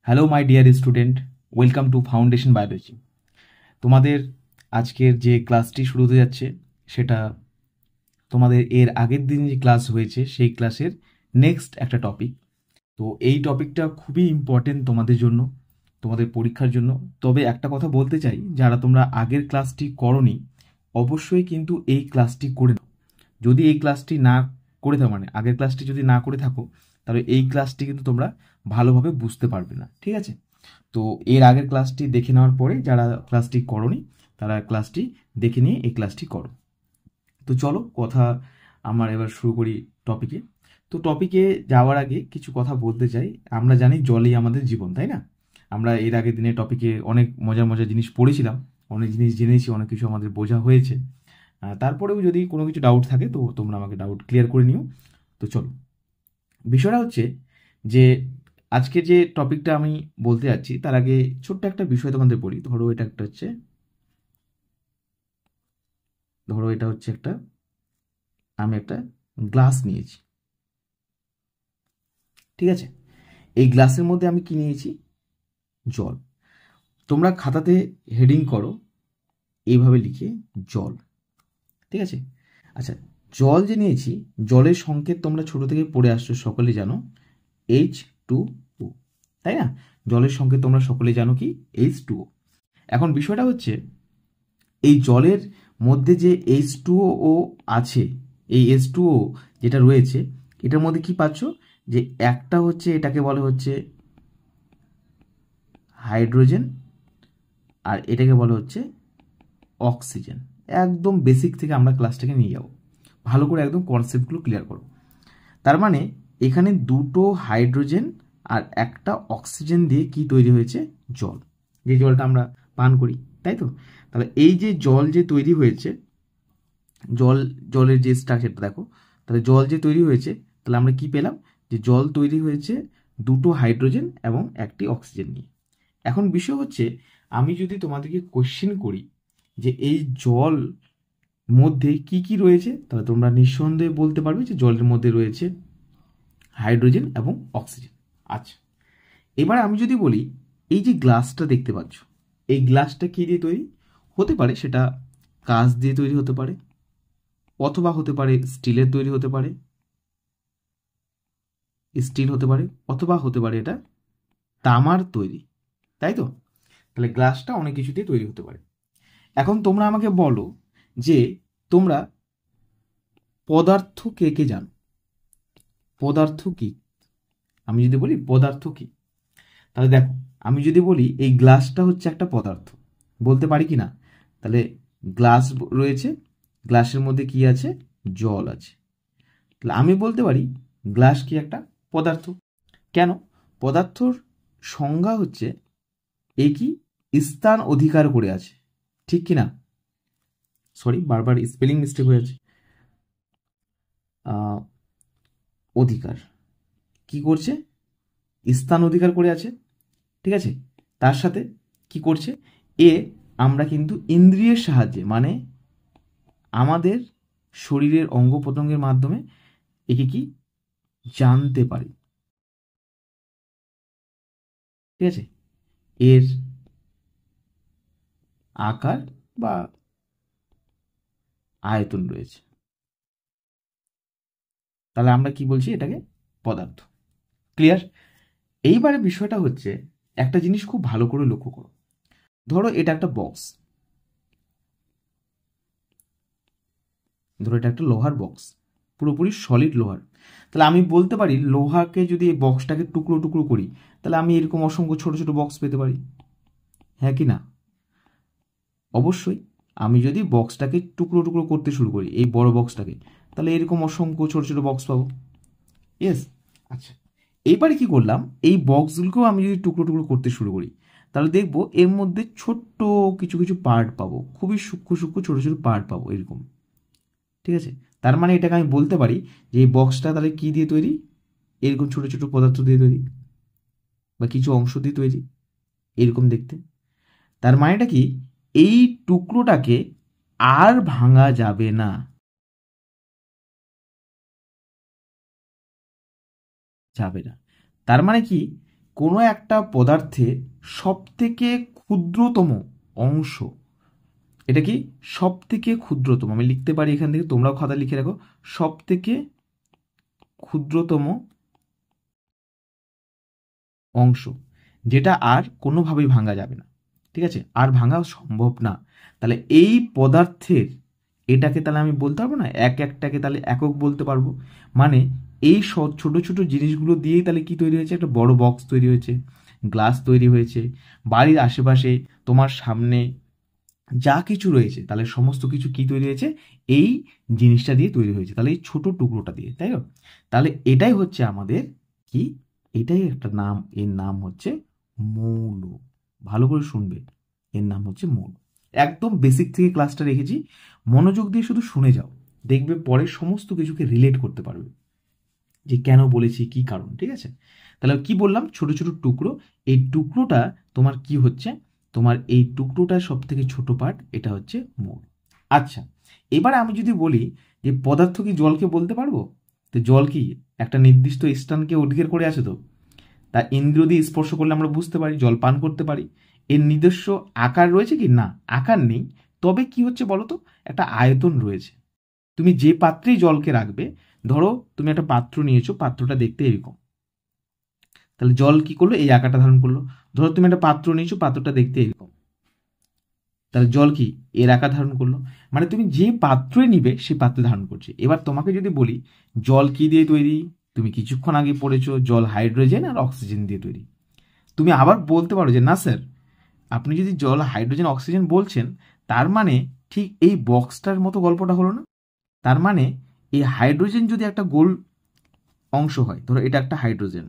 Hello my dear student, welcome to foundation biology. তোমাদের আজকের যে ক্লাসটি শুরু হতে যাচ্ছে সেটা তোমাদের এর আগের দিন যে ক্লাস হয়েছে সেই ক্লাসের নেক্সট একটা টপিক। তো এই টপিকটা খুবই ইম্পর্টেন্ট তোমাদের জন্য, তোমাদের পরীক্ষার জন্য। তবে একটা কথা বলতে চাই, যারা তোমরা আগের ক্লাসটি করনি অবশ্যই কিন্তু এই ক্লাসটি করে নাও। যদি এই ক্লাসটি না করে থাকো, মানে আগের ক্লাসটি যদি না করে থাকো, তাহলে এই ক্লাসটি কিন্তু তোমরা ভালোভাবে বুঝতে পারবে না, ঠিক আছে? তো এর আগের ক্লাসটি দেখে নেওয়ার পরে যারা ক্লাসটি করনি তারা ক্লাসটি দেখে নিয়ে এই ক্লাসটি করো। তো চলো কথা আমার এবার শুরু করি টপিকে। তো টপিকে যাওয়ার আগে কিছু কথা বলতে চাই। আমরা জানি জলই আমাদের জীবন, তাই না? আমরা এর আগের দিনে টপিকে অনেক মজার মজার জিনিস পড়েছিলাম, অনেক জিনিস জেনেছি, অনেক কিছু আমাদের বোঝা হয়েছে। তারপরেও যদি কোনো কিছু ডাউট থাকে তো তোমরা আমাকে ডাউট ক্লিয়ার করে নিও। তো চলো, বিষয়টা হচ্ছে যে আজকে যে টপিকটা আমি বলতে যাচ্ছি তার আগে ছোট্ট একটা বিষয় তোমাদের বলি। ধরো এটা হচ্ছে একটা, আমি একটা গ্লাস নিয়েছি, ঠিক আছে? এই গ্লাসের মধ্যে আমি কি নিয়েছি? জল। তোমরা খাতাতে হেডিং করো এইভাবে লিখে, জল, ঠিক আছে? আচ্ছা, জল যে নিয়েছি, জলের সংকেত তোমরা ছোট থেকে পড়ে আসছো, সকলে জানো H2O, তাই না? জলের সংকেত তোমরা সকলে জানো কি? H2O। এখন বিষয়টা হচ্ছে এই জলের মধ্যে যে H2O আছে, এই H2O যেটা রয়েছে এটার মধ্যে কি পাচ্ছ? যে একটা হচ্ছে, এটাকে বলে হচ্ছে হাইড্রোজেন, আর এটাকে বলে হচ্ছে অক্সিজেন। একদম বেসিক থেকে আমরা ক্লাসটাকে নিয়ে যাব, ভালো করে একদম কনসেপ্টগুলো ক্লিয়ার করো। তার মানে এখানে দুটো হাইড্রোজেন আর একটা অক্সিজেন দিয়ে কি তৈরি হয়েছে? জল, যে জলটা আমরা পান করি, তাই তো? তাহলে এই যে জল যে তৈরি হয়েছে, জলের যে স্ট্রাকচারটা দেখো, তাহলে জল যে তৈরি হয়েছে, তাহলে আমরা কি পেলাম? যে জল তৈরি হয়েছে দুটো হাইড্রোজেন এবং একটি অক্সিজেন নিয়ে। এখন বিষয় হচ্ছে, আমি যদি তোমাদেরকে কোশ্চেন করি যে এই জল মধ্যে কি কি রয়েছে, তাহলে তোমরা নিঃসন্দেহে বলতে পারবে যে জলের মধ্যে রয়েছে হাইড্রোজেন এবং অক্সিজেন। আচ্ছা, এবার আমি যদি বলি এই যে গ্লাসটা দেখতে পাচ্ছ, এই গ্লাসটা কি দিয়ে তৈরি হতে পারে? সেটা কাঁচ দিয়ে তৈরি হতে পারে, অথবা হতে পারে স্টিলের তৈরি হতে পারে, স্টিল হতে পারে, অথবা হতে পারে এটা তামার তৈরি, তাই তো? তাহলে গ্লাসটা অনেক কিছু দিয়ে তৈরি হতে পারে। এখন তোমরা আমাকে বলো যে তোমরা পদার্থ কে কে জানো? পদার্থ কি? আমি যদি বলি পদার্থ কি, তাহলে দেখো, আমি যদি বলি এই গ্লাসটা হচ্ছে একটা পদার্থ, বলতে পারি কি না? তাহলে গ্লাস রয়েছে, গ্লাসের মধ্যে কি আছে? জল আছে। তাহলে আমি বলতে পারি গ্লাস কি একটা পদার্থ। কেন? পদার্থর সংজ্ঞা হচ্ছে এই কি স্থান অধিকার করে আছে, ঠিক কি না? সরি, বারবার স্পেলিং মিস্টেক হয়ে আছে। অধিকার কি করছে? স্থান অধিকার করে আছে, ঠিক আছে? তার সাথে কি করছে? এ আমরা কিন্তু ইন্দ্রিয়ের সাহায্যে, মানে আমাদের শরীরের অঙ্গ প্রত্যঙ্গের মাধ্যমে একে কি জানতে পারি, ঠিক আছে? এর আকার বা আয়তন রয়েছে। তাহলে আমরা কি বলছি? এটাকে পদার্থ। ক্লিয়ার? এইবারে বিষয়টা হচ্ছে, একটা জিনিস খুব ভালো করে লক্ষ্য করো। ধরো এটা একটা বক্স, ধরো এটা একটা লোহার বক্স, পুরোপুরি সলিড লোহার। তাহলে আমি বলতে পারি লোহাকে যদি এই বক্সটাকে টুকরো টুকরো করি, তাহলে আমি এরকম অসংখ্য ছোট ছোট বক্স পেতে পারি, হ্যাঁ কি না? অবশ্যই। আমি যদি বক্সটাকে টুকরো টুকরো করতে শুরু করি, এই বড় বক্সটাকে, তাহলে এরকম অসংখ্য ছোট ছোট বক্স পাবো। ইয়েস। আচ্ছা, এইবারে কি করলাম? এই বক্সগুলোকেও আমি যদি টুকরো টুকরো করতে শুরু করি, তাহলে দেখবো এর মধ্যে ছোট্ট কিছু কিছু পার্ট পাবো, খুবই সূক্ষ্ম সূক্ষ্ম ছোট ছোট পার্ট পাবো এরকম, ঠিক আছে? তার মানে এটাকে আমি বলতে পারি যে এই বক্সটা তাহলে কি দিয়ে তৈরি? এরকম ছোট ছোট পদার্থ দিয়ে তৈরি, বা কিছু অংশ দিয়ে তৈরি, এরকম দেখতে। তার মানেটা কি? এই টুকরোটাকে আর ভাঙা যাবে না, যাবে না। তার মানে কি? কোনো একটা পদার্থের সব থেকে ক্ষুদ্রতম অংশ, এটা কি সব থেকে ক্ষুদ্রতম, আমি লিখতে পারি এখান থেকে, তোমরাও খাতা লিখে রাখো, সব থেকে ক্ষুদ্রতম অংশ যেটা আর কোনোভাবেই ভাঙা যাবে না, ঠিক আছে, আর ভাঙা সম্ভব না। তাহলে এই পদার্থের এটাকে তাহলে আমি বলতে পারবো না, এক একটাকে তাহলে একক বলতে পারবো। মানে এই ছোট ছোট জিনিসগুলো দিয়েই তাহলে কি তৈরি হয়েছে, একটা বড় বক্স তৈরি হয়েছে, গ্লাস তৈরি হয়েছে, বাড়ির আশেপাশে তোমার সামনে যা কিছু রয়েছে তাহলে সমস্ত কিছু কি তৈরি হয়েছে, এই জিনিসটা দিয়ে তৈরি হয়েছে, তাহলে এই ছোট টুকরোটা দিয়ে, তাই না? তাহলে এটাই হচ্ছে আমাদের কি, এটাই একটা নাম, এর নাম হচ্ছে মৌল। ভালো করে শুনবে, এর নাম হচ্ছে মৌল। একদম বেসিক থেকে ক্লাসটা রেখেছি, মনোযোগ দিয়ে শুধু শুনে যাও, দেখবে পরে সমস্ত কিছুকে রিলেট করতে পারবে যে কেন বলেছি, কি কারণ, ঠিক আছে? তাহলে কি বললাম, ছোট ছোট টুকরো, এই টুকরোটা তোমার কি হচ্ছে, তোমার এই টুকরোটা সব থেকে ছোট পার্ট, এটা হচ্ছে মৌল। আচ্ছা, এবার আমি যদি বলি যে পদার্থ কি জলকে বলতে পারবো, তো জল কি একটা নির্দিষ্ট স্থানকে অধিকার করে আছে, তো তা ইন্দ্রিয় দিয়ে স্পর্শ করলে আমরা বুঝতে পারি, জল পান করতে পারি। এর নিজস্ব আকার রয়েছে কি, না আকার নেই, তবে কি হচ্ছে বলো তো, একটা আয়তন রয়েছে। তুমি যে পাত্রেই জলকে রাখবে, ধরো তুমি একটা পাত্র নিয়েছো, পাত্রটা দেখতে এরকম, তাহলে জল কি করলো, এই আকারটা ধারণ করলো। ধরো তুমি একটা পাত্র নিয়েছো, পাত্রটা দেখতে এরকম, তাহলে জল কি এর আকার ধারণ করলো। মানে তুমি যে পাত্রে নিবে সেই পাত্রে ধারণ করছে। এবার তোমাকে যদি বলি জল কি দিয়ে তৈরি, তুমি কিছুক্ষণ আগে পড়েছো জল হাইড্রোজেন আর অক্সিজেন দিয়ে তৈরি। তুমি আবার বলতে পারো যে না স্যার, আপনি যদি জল হাইড্রোজেন অক্সিজেন বলছেন, তার মানে ঠিক এই বক্সটার মতো গল্পটা হলো না? তার মানে এই হাইড্রোজেন যদি একটা গোল অংশ হয়, ধরো এটা একটা হাইড্রোজেন,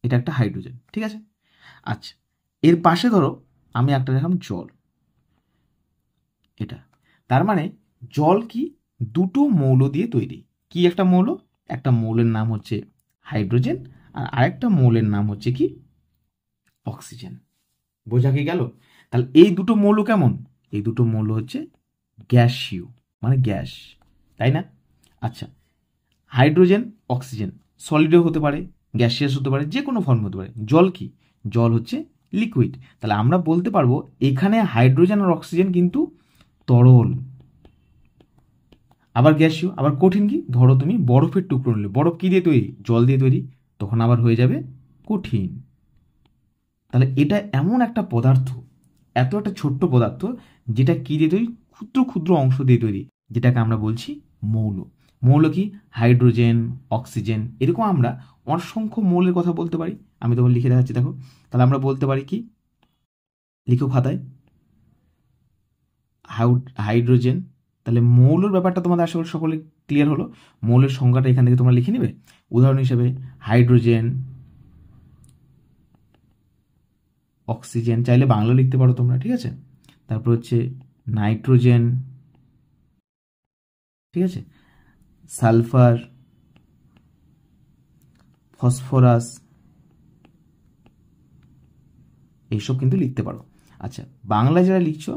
এটা একটা হাইড্রোজেন, ঠিক আছে? আচ্ছা, এর পাশে ধরো আমি একটা দেখাম জল, এটা, তার মানে জল কি দুটো মৌল দিয়ে তৈরি। কি একটা মৌল, একটা মৌলের নাম হচ্ছে হাইড্রোজেন, আর আরেকটা মৌলের নাম হচ্ছে কি অক্সিজেন। বোঝা কি গেল? তাহলে এই দুটো মৌল কেমন, এই দুটো মৌল হচ্ছে গ্যাসীয়, মানে গ্যাস, তাই না? আচ্ছা, হাইড্রোজেন অক্সিজেন সলিডও হতে পারে, গ্যাসিয়াস হতে পারে, যে কোনো ফর্ম হতে পারে। জল কি, জল হচ্ছে লিকুইড। তাহলে আমরা বলতে পারবো এখানে হাইড্রোজেন আর অক্সিজেন কিন্তু তরল, আবার গ্যাসীয়, আবার কঠিন। কি, ধরো তুমি বরফের টুকরো নিলে, বরফ কি দিয়ে তৈরি, জল দিয়ে তৈরি, তখন আবার হয়ে যাবে কঠিন। তাহলে এটা এমন একটা পদার্থ, এত একটা ছোট্ট পদার্থ, যেটা কি দিয়ে তৈরি, ক্ষুদ্র ক্ষুদ্র অংশ দিয়ে তৈরি, যেটাকে আমরা বলছি মৌল। মৌল কি, হাইড্রোজেন অক্সিজেন, এরকম আমরা অসংখ্য মৌলের কথা বলতে পারি। আমি তোমার লিখে দেখাচ্ছি, দেখো। তাহলে আমরা বলতে পারি কি, লিখো খাতায়, হাইড্রোজেন। তাহলে মৌলের ব্যাপারটা তোমাদের আশা করি সকলে ক্লিয়ার হলো। মৌলের সংজ্ঞাটা এখান থেকে তোমরা লিখে নেবে। উদাহরণ হিসেবে হাইড্রোজেন, অক্সিজেন, চাইলে বাংলা লিখতে পারো তোমরা, ঠিক আছে? তারপর হচ্ছে নাইট্রোজেন, ঠিক আছে, সালফার, ফসফরাস, এইসব কিন্তু লিখতে পারো। আচ্ছা, বাংলায় যারা লিখছো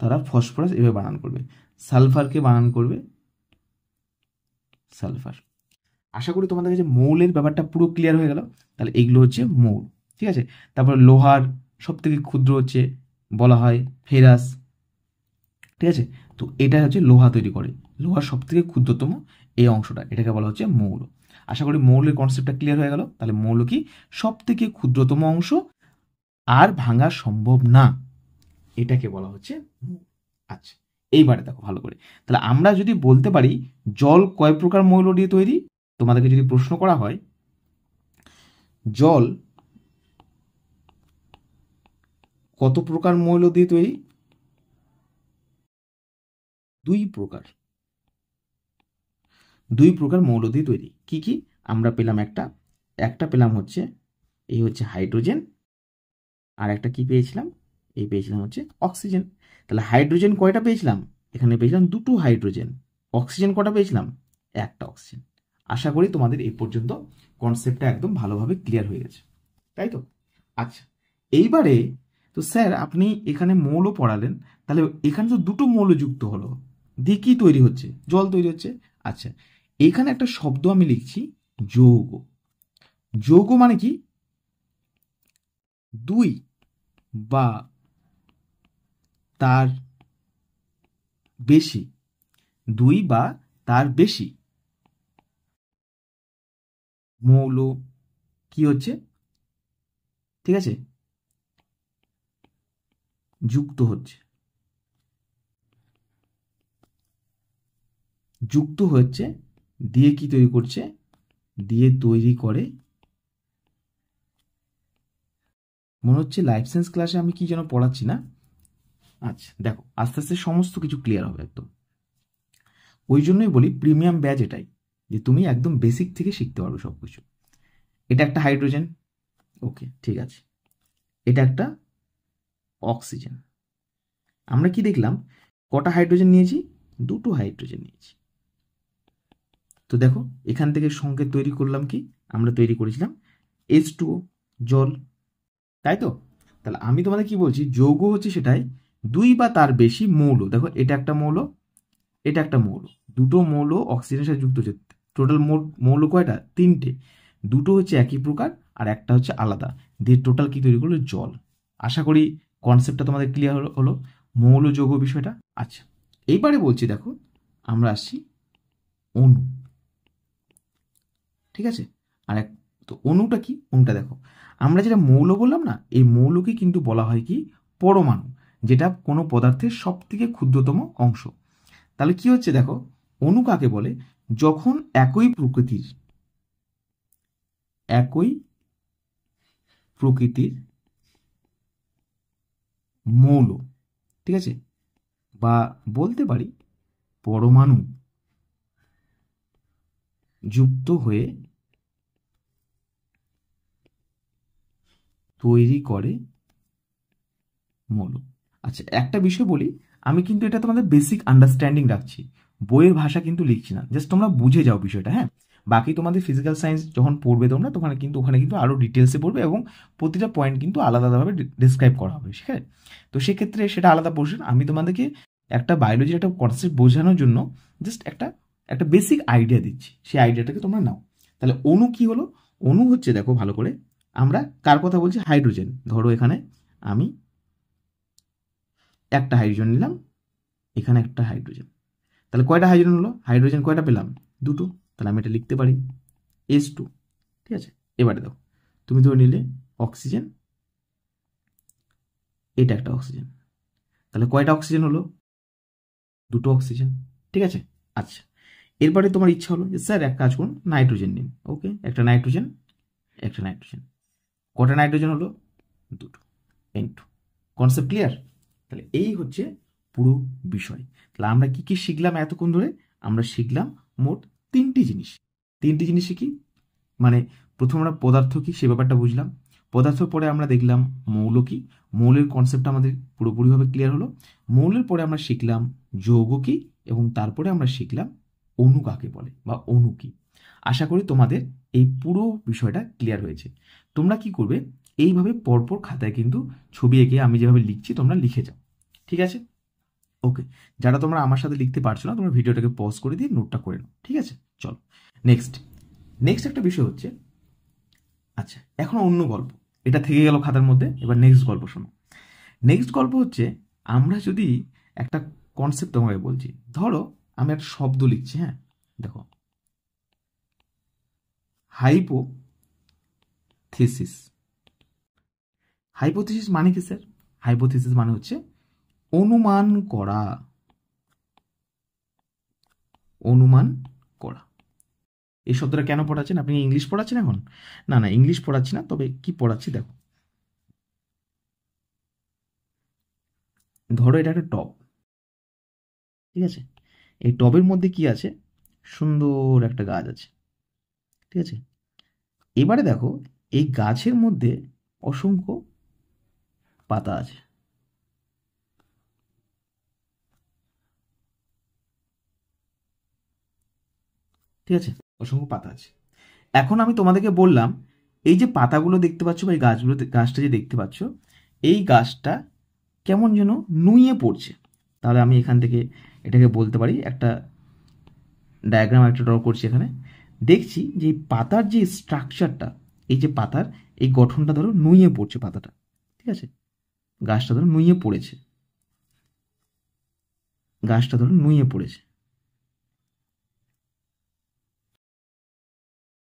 তারা ফসফরাস এভাবে বানান করবে, সালফারকে বানান করবে সালফার। আশা করি তোমাদের কাছে মৌলের ব্যাপারটা পুরো ক্লিয়ার হয়ে গেল। তাহলে এইগুলো হচ্ছে মৌল, ঠিক আছে? তারপর লোহার সব থেকে ক্ষুদ্র হচ্ছে বলা হয় ফেরাস, ঠিক আছে? তো এটা হচ্ছে লোহা তৈরি করে, লোহার সব থেকে ক্ষুদ্রতম এই অংশটা, এটাকে বলা হচ্ছে মৌল। আশা করি মৌলের কনসেপ্টটা ক্লিয়ার হয়ে গেল। তাহলে মৌল কি, সব থেকে ক্ষুদ্রতম অংশ, আর ভাঙা সম্ভব না, এটাকে বলা হচ্ছে মৌল। আচ্ছা, এইবারে দেখো ভালো করে, তাহলে আমরা যদি বলতে পারি জল কয় প্রকার মৌল দিয়ে তৈরি, তোমাদেরকে যদি প্রশ্ন করা হয় জল কত প্রকার মৌল দিয়ে তৈরি, দুই প্রকার, দুই প্রকার মৌল দিয়ে তৈরি। কি কি আমরা পেলাম, একটা পেলাম হচ্ছে, এই হচ্ছে হাইড্রোজেন, আর একটা কি পেয়েছিলাম, এই পেয়েছিলাম হচ্ছে অক্সিজেন। তাহলে হাইড্রোজেন কয়টা পেয়েছিলাম, এখানে পেয়েছিলাম দুটো হাইড্রোজেন। অক্সিজেন কটা পেয়েছিলাম, একটা অক্সিজেন। আশা করি তোমাদের এই পর্যন্ত কনসেপ্টটা একদম ভালোভাবে ক্লিয়ার হয়ে গেছে, তাই তো? আচ্ছা, এইবারে তো স্যার আপনি এখানে মৌল পড়ালেন, তাহলে এখানে তো দুটো মৌল যুক্ত হলো, দিয়ে কি তৈরি হচ্ছে, জল তৈরি হচ্ছে। আচ্ছা, এখানে একটা শব্দ আমি লিখছি যৌগ, যৌগ মানে কি, দুই বা তার বেশি, দুই বা তার বেশি মৌল কি হচ্ছে, ঠিক আছে, যুক্ত হচ্ছে, যুক্ত হচ্ছে দিয়ে কি তৈরি করছে, দিয়ে তৈরি করে, মনে হচ্ছে লাইফ সায়েন্স ক্লাসে আমি কি যেন পড়াচ্ছি না। আচ্ছা দেখো, আস্তে আস্তে সমস্ত কিছু ক্লিয়ার হবে একদম। ওই জন্যই বলি প্রিমিয়াম ব্যাচ এটাই, যে তুমি একদম বেসিক থেকে শিখতে পারবে সব কিছু। এটা একটা হাইড্রোজেন, ওকে ঠিক আছে, এটা একটা অক্সিজেন। আমরা কি দেখলাম, কটা হাইড্রোজেন নিয়েছি, দুটো হাইড্রোজেন নিয়েছি। তো দেখো এখান থেকে সংকেত তৈরি করলাম কি, আমরা তৈরি করেছিলাম H2O, জল, তাই তো। তাহলে আমি তোমাদের কি বলছি, যৌগ হচ্ছে সেটাই দুই বা তার বেশি মৌল। দেখো এটা একটা মৌল, এটা একটা মৌল, দুটো মৌল অক্সিজেনের সাথে যুক্ত হচ্ছে। টোটাল মৌল কয়টা, তিনটে, দুটো হচ্ছে একই প্রকার আর একটা হচ্ছে আলাদা, দিয়ে টোটাল কি তৈরি করলো, জল। আশা করি কনসেপ্টটা তোমাদের ক্লিয়ার হলো মৌল যৌগ বিষয়টা। আচ্ছা এইবারে বলছি দেখো, আমরা আসছি অণু, ঠিক আছে। আর এক, তো অণুটা কি, অণুটা দেখো আমরা যেটা মৌল বললাম না, এই মৌলকে কিন্তু বলা হয় কি পরমাণু, যেটা কোনো পদার্থের সব থেকে ক্ষুদ্রতম অংশ। তাহলে কি হচ্ছে দেখো, অণু কাকে বলে, যখন একই প্রকৃতির, একই প্রকৃতির মৌল, ঠিক আছে, বা বলতে পারি পরমাণু যুক্ত হয়ে তৈরি করে মৌল। আচ্ছা একটা বিষয় বলি, আমি কিন্তু এটা তোমাদের বেসিক আন্ডারস্ট্যান্ডিং রাখছি, বইয়ের ভাষা কিন্তু লিখছি না, জাস্ট তোমরা বুঝে যাও বিষয়টা, হ্যাঁ। বাকি তোমাদের ফিজিক্যাল সায়েন্স যখন পড়বে তোমরা, তোমরা কিন্তু ওখানে কিন্তু আরও ডিটেলসে পড়বে এবং প্রতিটা পয়েন্ট কিন্তু আলাদা আলাদাভাবে ডিসক্রাইব করা হবে, ঠিক আছে। তো সেক্ষেত্রে সেটা আলাদা পোর্শন, আমি তোমাদেরকে একটা বায়োলজির একটা কনসেপ্ট বোঝানোর জন্য জাস্ট একটা একটা বেসিক আইডিয়া দিচ্ছি, সেই আইডিয়াটাকে তোমরা নাও। তাহলে অণু কি হলো, অণু হচ্ছে দেখো ভালো করে, আমরা কার কথা বলছি, হাইড্রোজেন। ধরো এখানে আমি একটা হাইড্রোজেন নিলাম, এখানে একটা হাইড্রোজেন, তাহলে কয়টা হাইড্রোজেন হলো, হাইড্রোজেন কয়টা পেলাম, দুটো, তাহলে আমি এটা লিখতে পারি H2, ঠিক আছে। এবারে দাও, তুমি ধরে নিলে অক্সিজেন, এটা একটা অক্সিজেন, তাহলে কয়টা অক্সিজেন হলো, দুটো অক্সিজেন, ঠিক আছে। আচ্ছা এরপরে তোমার ইচ্ছা হলো যে স্যার এক কাজ করুন নাইট্রোজেন নিন, ওকে একটা নাইট্রোজেন, একটা নাইট্রোজেন, কটা নাইট্রোজেন হলো, দুটো, N2। Concept clear. তাহলে এই হচ্ছে পুরো বিষয়। তাহলে আমরা কি কি শিখলাম এতক্ষণ ধরে, আমরা শিখলাম মোট তিনটি জিনিস। তিনটি জিনিস কি, মানে প্রথম আমরা পদার্থ কি সে ব্যাপারটা বুঝলাম, পদার্থ পরে আমরা দেখলাম মৌল কি, মৌলের কনসেপ্টটা আমাদের পুরোপুরিভাবে ক্লিয়ার হলো। মৌলের পরে আমরা শিখলাম যৌগ কি, এবং তারপরে আমরা শিখলাম অণু কাকে বলে বা অণু কি। আশা করি তোমাদের এই পুরো বিষয়টা ক্লিয়ার হয়েছে। তোমরা কি করবে, এইভাবে পরপর খাতায় কিন্তু ছবি এঁকে আমি যেভাবে লিখছি তোমরা লিখে যাও, ঠিক আছে। ওকে, যারা তোমরা আমার সাথে লিখতে পারছো না তোমরা ভিডিওটাকে পজ করে দিয়ে নোটটা করে নাও, ঠিক আছে। চলো নেক্সট, নেক্সট একটা বিষয় হচ্ছে, আচ্ছা এখন অন্য গল্প, এটা থেকে গেল খাতার মধ্যে, এবার নেক্সট গল্প শোনো। নেক্সট গল্প হচ্ছে, আমরা যদি একটা কনসেপ্ট তোমাকে বলছি, ধরো আমি একটা শব্দ লিখছি, হ্যাঁ দেখো হাইপোথিসিস। হাইপোথিসিস মানে কি স্যার, হাইপোথিসিস মানে হচ্ছে অনুমান করা, অনুমান করা। এই শব্দটা কেন পড়াচ্ছেন, আপনি ইংলিশ পড়াচ্ছেন এখন, না না ইংলিশ পড়াচ্ছি না, তবে কি পড়াচ্ছি দেখো, ধরো এটা একটা টব, ঠিক আছে, এই টবের মধ্যে কি আছে, সুন্দর একটা গাছ আছে, ঠিক আছে। এবারে দেখো এই গাছের মধ্যে অসংখ্য পাতা আছে, ঠিক আছে, অসংখ্য পাতা আছে। এখন আমি তোমাদেরকে বললাম এই যে পাতাগুলো দেখতে পাচ্ছ বা এই গাছগুলো, গাছটা যে দেখতে পাচ্ছ, এই গাছটা কেমন যেন নুয়ে পড়ছে। তাহলে আমি এখান থেকে এটাকে বলতে পারি, একটা ডায়াগ্রাম একটা ড্র করছি এখানে, দেখছি যে এই পাতার যে স্ট্রাকচারটা, এই যে পাতার এই গঠনটা ধরো নুয়ে পড়ছে পাতাটা, ঠিক আছে, গাছটা ধরো নুয়ে পড়েছে, গাছটা ধরো নুয়ে পড়েছে,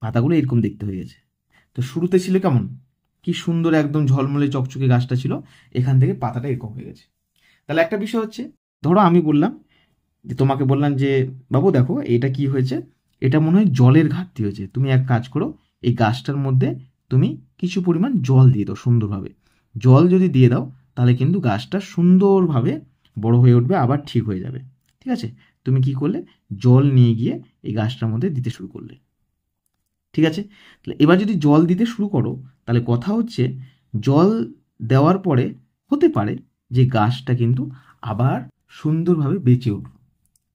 পাতাগুলো এরকম দেখতে হয়ে গেছে। তো শুরুতে ছিল কেমন, কি সুন্দর একদম ঝলমলে চকচকে গাছটা ছিল, এখান থেকে পাতাটা এরকম হয়ে গেছে। তাহলে একটা বিষয় হচ্ছে, ধরো আমি বললাম যে তোমাকে বললাম যে বাবু দেখো এটা কি হয়েছে, এটা মনে হয় জলের ঘাটতি হয়েছে, তুমি এক কাজ করো এই গাছটার মধ্যে তুমি কিছু পরিমাণ জল দিয়ে দাও সুন্দরভাবে। জল যদি দিয়ে দাও তাহলে কিন্তু গাছটা সুন্দরভাবে বড় হয়ে উঠবে, আবার ঠিক হয়ে যাবে। ঠিক আছে, তুমি কি করলে, জল নিয়ে গিয়ে এই গাছটার মধ্যে দিতে শুরু করলে। ঠিক আছে, তাহলে এবার যদি জল দিতে শুরু করো তাহলে কথা হচ্ছে জল দেওয়ার পরে হতে পারে যে গাছটা কিন্তু আবার সুন্দরভাবে বেঁচে উঠবে।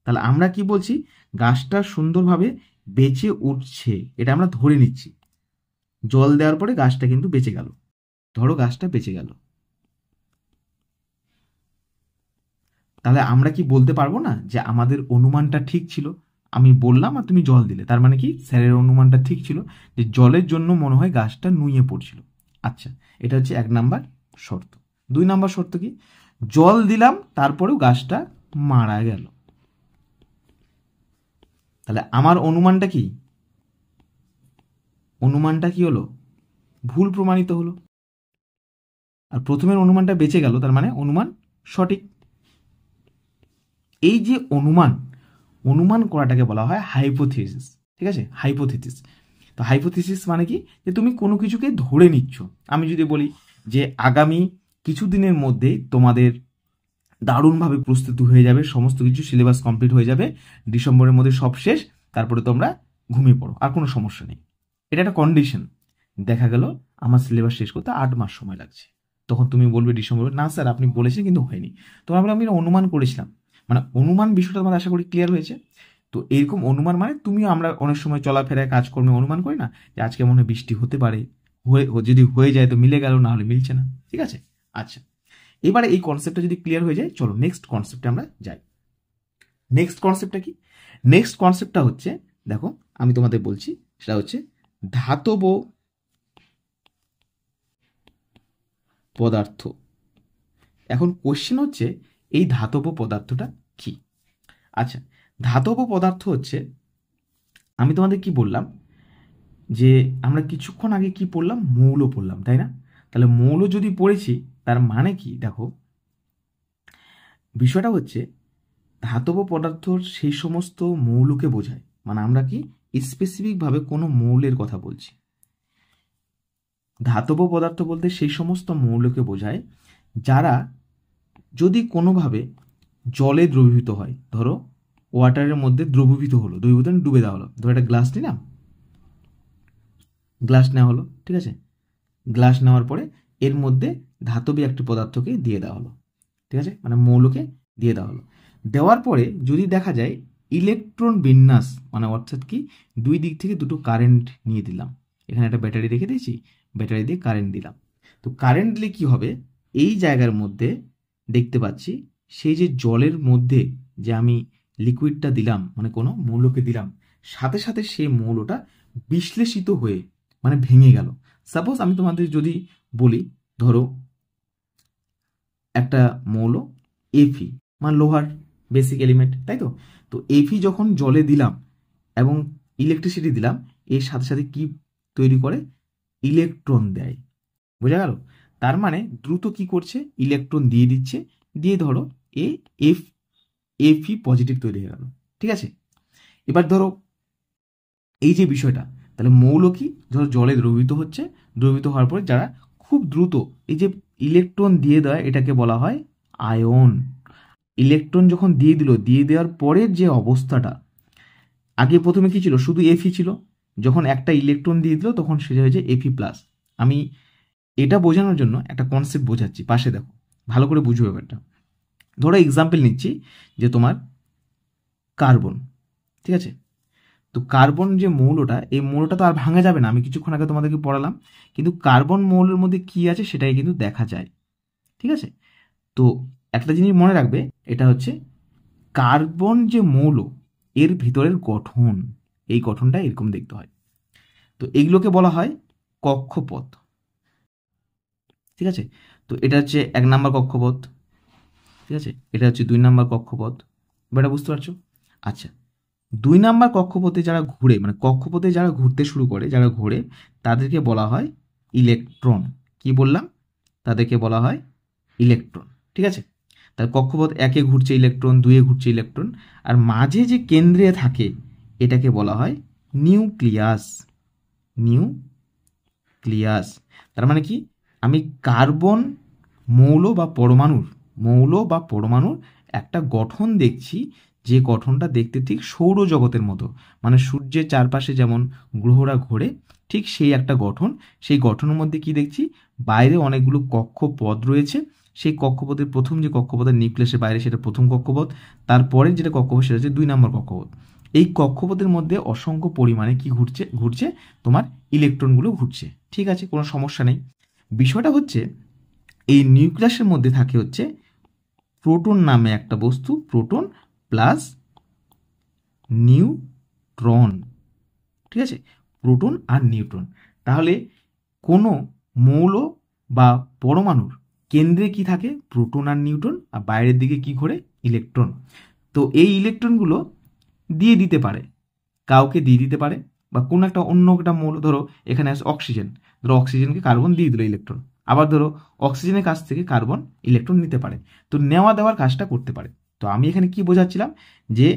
তাহলে আমরা কি বলছি, গাছটা সুন্দরভাবে বেঁচে উঠছে, এটা আমরা ধরে নিচ্ছি। জল দেওয়ার পরে গাছটা কিন্তু বেঁচে গেল, ধরো গাছটা বেঁচে গেল, তাহলে আমরা কি বলতে পারবো না যে আমাদের অনুমানটা ঠিক ছিল? আমি বললাম আর তুমি জল দিলে, তার মানে কি স্যারের অনুমানটা ঠিক ছিল যে জলের জন্য মনে হয় গাছটা নুয়ে পড়ছিল। আচ্ছা, এটা হচ্ছে 1 নাম্বার শর্ত। 2 নাম্বার শর্ত কি, জল দিলাম তারপরেও গাছটা মারা গেল। তাহলে আমার অনুমানটা কি, অনুমানটা কি হলো, ভুল প্রমাণিত হলো। আর প্রথমের অনুমানটা বেঁচে গেল, তার মানে অনুমান সঠিক। এই যে অনুমান, অনুমান করাটাকে বলা হয় হাইপোথিসিস। ঠিক আছে, হাইপোথিসিস। তো হাইপোথিসিস মানে কি, যে তুমি কোনো কিছুকে ধরে নিচ্ছ। আমি যদি বলি যে আগামী কিছুদিনের মধ্যেই তোমাদের দারুণভাবে প্রস্তুতি হয়ে যাবে, সমস্ত কিছু সিলেবাস কমপ্লিট হয়ে যাবে, ডিসেম্বরের মধ্যে সব শেষ, তারপরে তোমরা ঘুমিয়ে পড়ো, আর কোনো সমস্যা নেই, এটা একটা কন্ডিশন। দেখা গেল আমার সিলেবাস শেষ করতে 8 মাস সময় লাগছে, তখন তুমি বলবে ডিসেম্বরে, না স্যার আপনি বলেছেন কিন্তু হয়নি। তোমার বলে আমি অনুমান করেছিলাম, মানে অনুমান বিষয়টা তোমার আশা করি ক্লিয়ার হয়েছে। তো এরকম অনুমান মানে তুমিও, আমরা অনেক সময় চলাফেরায় কাজকর্মে অনুমান করি না যে আজকে মনে হয় বৃষ্টি হতে পারে, যদি হয়ে যায় তো মিলে গেল, না হলে মিলছে না। ঠিক আছে, আচ্ছা, এবারে এই কনসেপ্টটা যদি ক্লিয়ার হয়ে যায়, চলো নেক্সট কনসেপ্টে আমরা যাই। নেক্সট কনসেপ্টটা কি, নেক্সট কনসেপ্টটা হচ্ছে, দেখো আমি তোমাদের বলছি, সেটা হচ্ছে ধাতব পদার্থ। এখন কোশ্চেন হচ্ছে এই ধাতব পদার্থটা কি। আচ্ছা, ধাতব পদার্থ হচ্ছে, আমি তোমাদের কি বললাম যে আমরা কিছুক্ষণ আগে কি পড়লাম, মৌল পড়লাম, তাই না? তাহলে মৌল যদি পড়েছি তার মানে কি, দেখো বিষয়টা হচ্ছে ধাতব পদার্থ সেই সমস্ত মৌলকে বোঝায়, মানে আমরা কি স্পেসিফিকভাবে কোনো মৌলের কথা বলছি। ধাতব পদার্থ বলতে সেই সমস্ত মৌলকে বোঝায় যারা যদি কোনোভাবে জলে দ্রবীভূত হয়, ধরো ওয়াটারের মধ্যে দ্রবীভূত হলো, দ্রবীভূত ডুবে দেওয়া হলো, ধরো একটা গ্লাস নিলাম, গ্লাস নেওয়া হলো, ঠিক আছে, গ্লাস নেওয়ার পরে এর মধ্যে ধাতবী একটি পদার্থকে দিয়ে দেওয়া হলো, ঠিক আছে, মানে মৌলকে দিয়ে দেওয়া হলো। দেওয়ার পরে যদি দেখা যায় ইলেকট্রন বিন্যাস, মানে অর্থাৎ কি দুই দিক থেকে দুটো কারেন্ট নিয়ে দিলাম, এখানে একটা ব্যাটারি রেখে দিয়েছি, ব্যাটারি দিয়ে কারেন্ট দিলাম। তো কারেন্ট দিলে কি হবে, এই জায়গার মধ্যে দেখতে পাচ্ছি সেই যে জলের মধ্যে যে আমি লিকুইডটা দিলাম, মানে কোনো মৌলকে দিলাম, সাথে সাথে সেই মৌলটা বিশ্লেষিত হয়ে মানে ভেঙে গেল। সাপোজ আমি তোমাদের যদি বলি, ধরো একটা মৌল এফি, মানে লোহার বেসিক এলিমেন্ট, তাই তো। তো এফি যখন জলে দিলাম এবং ইলেকট্রিসিটি দিলাম, এর সাথে সাথে কি তৈরি করে, ইলেকট্রন দেয়। বোঝা গেল? তার মানে দ্রুত কি করছে, ইলেকট্রন দিয়ে দিচ্ছে, দিয়ে ধরো এফি পজিটিভ তৈরি হয়ে গেল। ঠিক আছে, এবার ধরো এই যে বিষয়টা, তাহলে মৌল কি, ধরো জলে দ্রবীভূত হচ্ছে, দ্রবীভূত হওয়ার পরে যারা খুব দ্রুত এই যে ইলেকট্রন দিয়ে দেয়, এটাকে বলা হয় আয়ন। ইলেকট্রন যখন দিয়ে দিল, দিয়ে দেওয়ার পরের যে অবস্থাটা, আগে প্রথমে কি ছিল, শুধু এফি ছিল, যখন একটা ইলেকট্রন দিয়ে দিল তখন সেটা হয়েছে এফি প্লাস। আমি এটা বোঝানোর জন্য একটা কনসেপ্ট বোঝাচ্ছি, পাশে দেখো, ভালো করে বুঝো ব্যাপারটা। ধরো এক্সাম্পল নিচ্ছি যে তোমার কার্বন, ঠিক আছে, তো কার্বন যে মৌলটা, এই মৌলটা তো আর ভাঙা যাবে না, আমি কিছুক্ষণ আগে তোমাদেরকে পড়ালাম, কিন্তু কার্বন মৌলের মধ্যে কি আছে সেটাই কিন্তু দেখা যায়। ঠিক আছে, তো একটা জিনিস মনে রাখবে, এটা হচ্ছে কার্বন যে মৌল, এর ভিতরের গঠন, এই গঠনটা এরকম দেখতে হয়। তো এইগুলোকে বলা হয় কক্ষপথ, ঠিক আছে। তো এটা হচ্ছে 1 নাম্বার কক্ষপথ, ঠিক আছে। এটা হচ্ছে 2 নাম্বার কক্ষপথ, এটা বুঝতে পারছো? আচ্ছা, 2 নাম্বার কক্ষপথে যারা ঘুরে, মানে কক্ষপথে যারা ঘুরতে শুরু করে, যারা ঘোরে, তাদেরকে বলা হয় ইলেকট্রন। কি বললাম? তাদেরকে বলা হয় ইলেকট্রন, ঠিক আছে। তার কক্ষপথ 1-এ ঘুরছে ইলেকট্রন, 2-এ ঘুরছে ইলেকট্রন, আর মাঝে যে কেন্দ্রে থাকে এটাকে বলা হয় নিউক্লিয়াস। নিউক্লিয়াস তার মানে কি? আমি কার্বন মৌল বা পরমাণুর একটা গঠন দেখছি, যে গঠনটা দেখতে ঠিক সৌরজগতের মতো, মানে সূর্যের চারপাশে যেমন গ্রহরা ঘোরে, ঠিক সেই একটা গঠন। সেই গঠনের মধ্যে কি দেখছি? বাইরে অনেকগুলো কক্ষপথ রয়েছে। সেই কক্ষপথের প্রথম যে কক্ষপথের নিউক্লিয়াসের বাইরে, সেটা প্রথম কক্ষপথ। তারপরে যেটা কক্ষপথ সেটা হচ্ছে 2 নম্বর কক্ষপথ। এই কক্ষপথের মধ্যে অসংখ্য পরিমাণে কি ঘুরছে তোমার ইলেকট্রনগুলো ঘুরছে, ঠিক আছে, কোনো সমস্যা নেই। বিষয়টা হচ্ছে এই নিউক্লিয়াসের মধ্যে থাকে হচ্ছে প্রোটন নামে একটা বস্তু, প্রোটন প্লাস নিউট্রন, ঠিক আছে, প্রোটন আর নিউট্রন। তাহলে কোনো মৌল বা পরমাণুর কেন্দ্রে কি থাকে? প্রোটন আর নিউট্রন, আর বাইরের দিকে কি ঘোরে? ইলেকট্রন। তো এই ইলেকট্রনগুলো দিয়ে দিতে পারে, কাউকে দিয়ে দিতে পারে, বা কোনো একটা অন্য একটা মৌল, ধরো এখানে আছে অক্সিজেন, ধরো অক্সিজেনকে কার্বন দিয়ে দিল ইলেকট্রন, আবার ধরো অক্সিজেনের কাছ থেকে কার্বন ইলেকট্রন নিতে পারে, তো নেওয়া দেওয়ার কাজটা করতে পারে। তো আমি এখানে কি বোঝাচ্ছিলাম, যে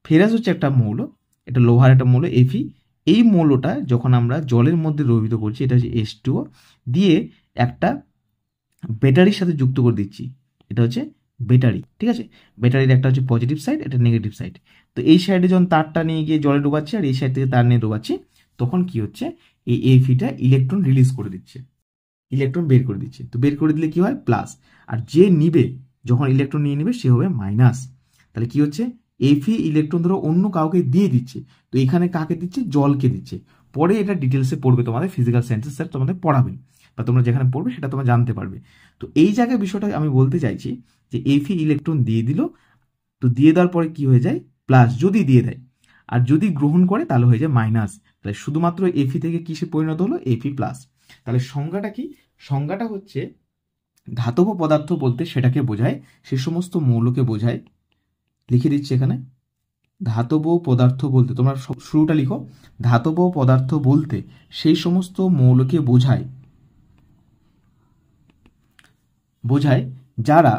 ফেরাস হচ্ছে একটা মৌল, এটা লোহার একটা মৌল এফি। এই মৌলটা যখন আমরা জলের মধ্যে দ্রবীভূত করছি, এটা হচ্ছে H2O, দিয়ে একটা ব্যাটারির সাথে যুক্ত করে দিচ্ছি, এটা হচ্ছে ব্যাটারি, ঠিক আছে। ব্যাটারির একটা হচ্ছে পজিটিভ সাইড, এটা নেগেটিভ সাইড। তো এই সাইডে যখন তারটা নিয়ে গিয়ে জলে ডোবাচ্ছি, আর এই সাইড থেকে তার নিয়ে ডোবাচ্ছি, তখন কি হচ্ছে? এই এফিটা ইলেকট্রন রিলিজ করে দিচ্ছে, ইলেকট্রন বের করে দিচ্ছে। তো বের করে দিলে কি হয়? প্লাস। আর যে নিবে, যখন ইলেকট্রন নিয়ে নেবে, সে হবে মাইনাস। তাহলে কি হচ্ছে? এফি ইলেকট্রন ধরো অন্য কাউকে দিয়ে দিচ্ছে, তো এখানে কাকে দিচ্ছে? জলকে দিচ্ছে। পরে এটা ডিটেলসে পড়বে, তোমাদের ফিজিক্যাল সায়েন্সের স্যার তোমাদের পড়াবেন, বা তোমরা যেখানে পড়বে সেটা তোমরা জানতে পারবে। তো এই জায়গায় বিষয়টা আমি বলতে চাইছি, যে এফি ইলেকট্রন দিয়ে দিল, তো দিয়ে দেওয়ার পরে কি হয়ে যায়? প্লাস, যদি দিয়ে দেয়। আর যদি গ্রহণ করে তাহলে হয়ে যায় মাইনাস। তাহলে শুধুমাত্র এফি থেকে কিসে পরিণত হলো? এফি প্লাস। তাহলে সংজ্ঞাটা কি? সংজ্ঞাটা হচ্ছে ধাতব পদার্থ বলতে সেটাকে বোঝায়, সে সমস্ত মৌলকে বোঝায়। লিখে দিচ্ছি এখানে, ধাতব পদার্থ বলতে, তোমরা শুরুটা লিখো, ধাতব পদার্থ বলতে সেই সমস্ত মৌলকে বোঝায় যারা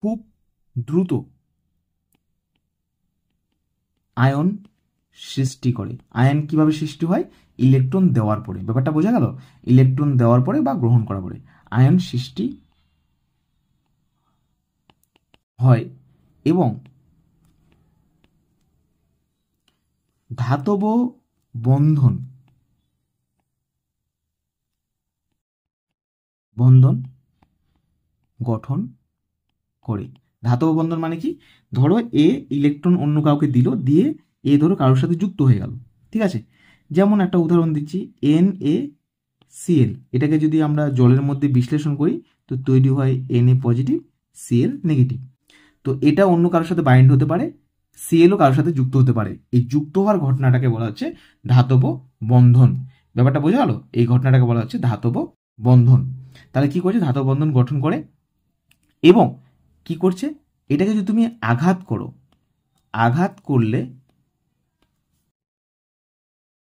খুব দ্রুত আয়ন সৃষ্টি করে। আয়ন কিভাবে সৃষ্টি হয়? ইলেকট্রন দেওয়ার পরে। ব্যাপারটা বোঝা গেল? ইলেকট্রন দেওয়ার পরে বা গ্রহণ করার পরে আয়ন সৃষ্টি হয়, এবং ধাতব বন্ধন গঠন করে। ধাতব বন্ধন মানে কি? ধরো এ ইলেকট্রন অন্য কাউকে দিল, দিয়ে এ ধরো কারোর সাথে যুক্ত হয়ে গেল, ঠিক আছে। যেমন একটা উদাহরণ দিচ্ছি, NaCl, এটাকে যদি আমরা জলের মধ্যে বিশ্লেষণ করি, তো তৈরি হয় Na পজিটিভ, Cl নেগেটিভ। তো এটা অন্য কারোর সাথে বাইন্ড হতে পারে, Clও কারোর সাথে যুক্ত হতে পারে। এই যুক্ত হওয়ার ঘটনাটাকে বলা হচ্ছে ধাতব বন্ধন। ব্যাপারটা বোঝা গেল? এই ঘটনাটাকে বলা হচ্ছে ধাতব বন্ধন। তাহলে কি করছে? ধাতব বন্ধন গঠন করে, এবং কি করছে? এটাকে যদি তুমি আঘাত করো, আঘাত করলে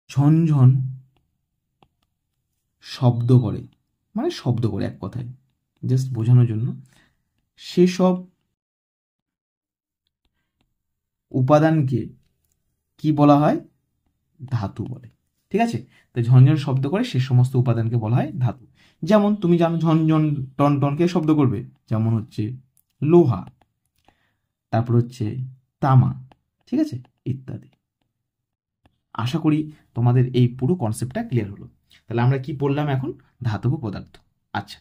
ঝনঝন শব্দ করে, মানে শব্দ করে, এক কথায় জাস্ট বোঝানোর জন্য, সেসব উপাদানকে কি বলা হয়? ধাতু বলে, ঠিক আছে। তো ঝনঝন শব্দ করে সে সমস্ত উপাদানকে বলা হয় ধাতু। যেমন তুমি জানো ঝনঝন টন টনকে শব্দ করবে, যেমন হচ্ছে লোহা, তারপর হচ্ছে তামা, ঠিক আছে, ইত্যাদি। আশা করি তোমাদের এই পুরো কনসেপ্টটা ক্লিয়ার হলো। তাহলে আমরা কি পড়লাম এখন? ধাতব পদার্থ। আচ্ছা,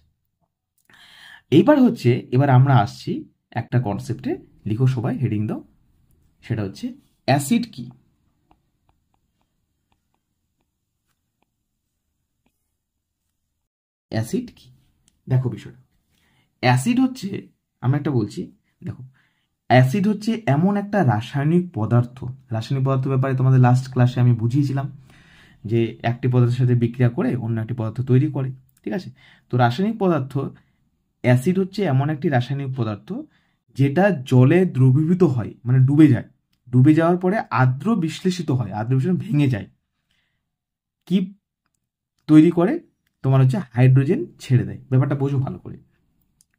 এবার আমরা আসছি একটা কনসেপ্টে। লিখো সবাই, হেডিং দাও, সেটা হচ্ছে অ্যাসিড কি। অ্যাসিড কি? দেখো বিষয়টা, অ্যাসিড হচ্ছে, আমরা একটা বলছি, দেখো, অ্যাসিড হচ্ছে এমন একটা রাসায়নিক পদার্থ ব্যাপারে তোমাদের লাস্ট ক্লাসে আমি বুঝিয়েছিলাম যে একটি পদার্থের সাথে বিক্রিয়া করে অন্য একটি পদার্থ তৈরি করে, ঠিক আছে। তো রাসায়নিক পদার্থ অ্যাসিড হচ্ছে এমন একটি রাসায়নিক পদার্থ যেটা জলে দ্রবীভূত হয়, মানে ডুবে যাওয়ার পরে আর্দ্র বিশ্লেষিত হয়, আর্দ্র বিশ্লেষণ ভেঙে যায়, কি তৈরি করে তোমার হচ্ছে হাইড্রোজেন ছেড়ে দেয়। ব্যাপারটা বোঝো ভালো করে,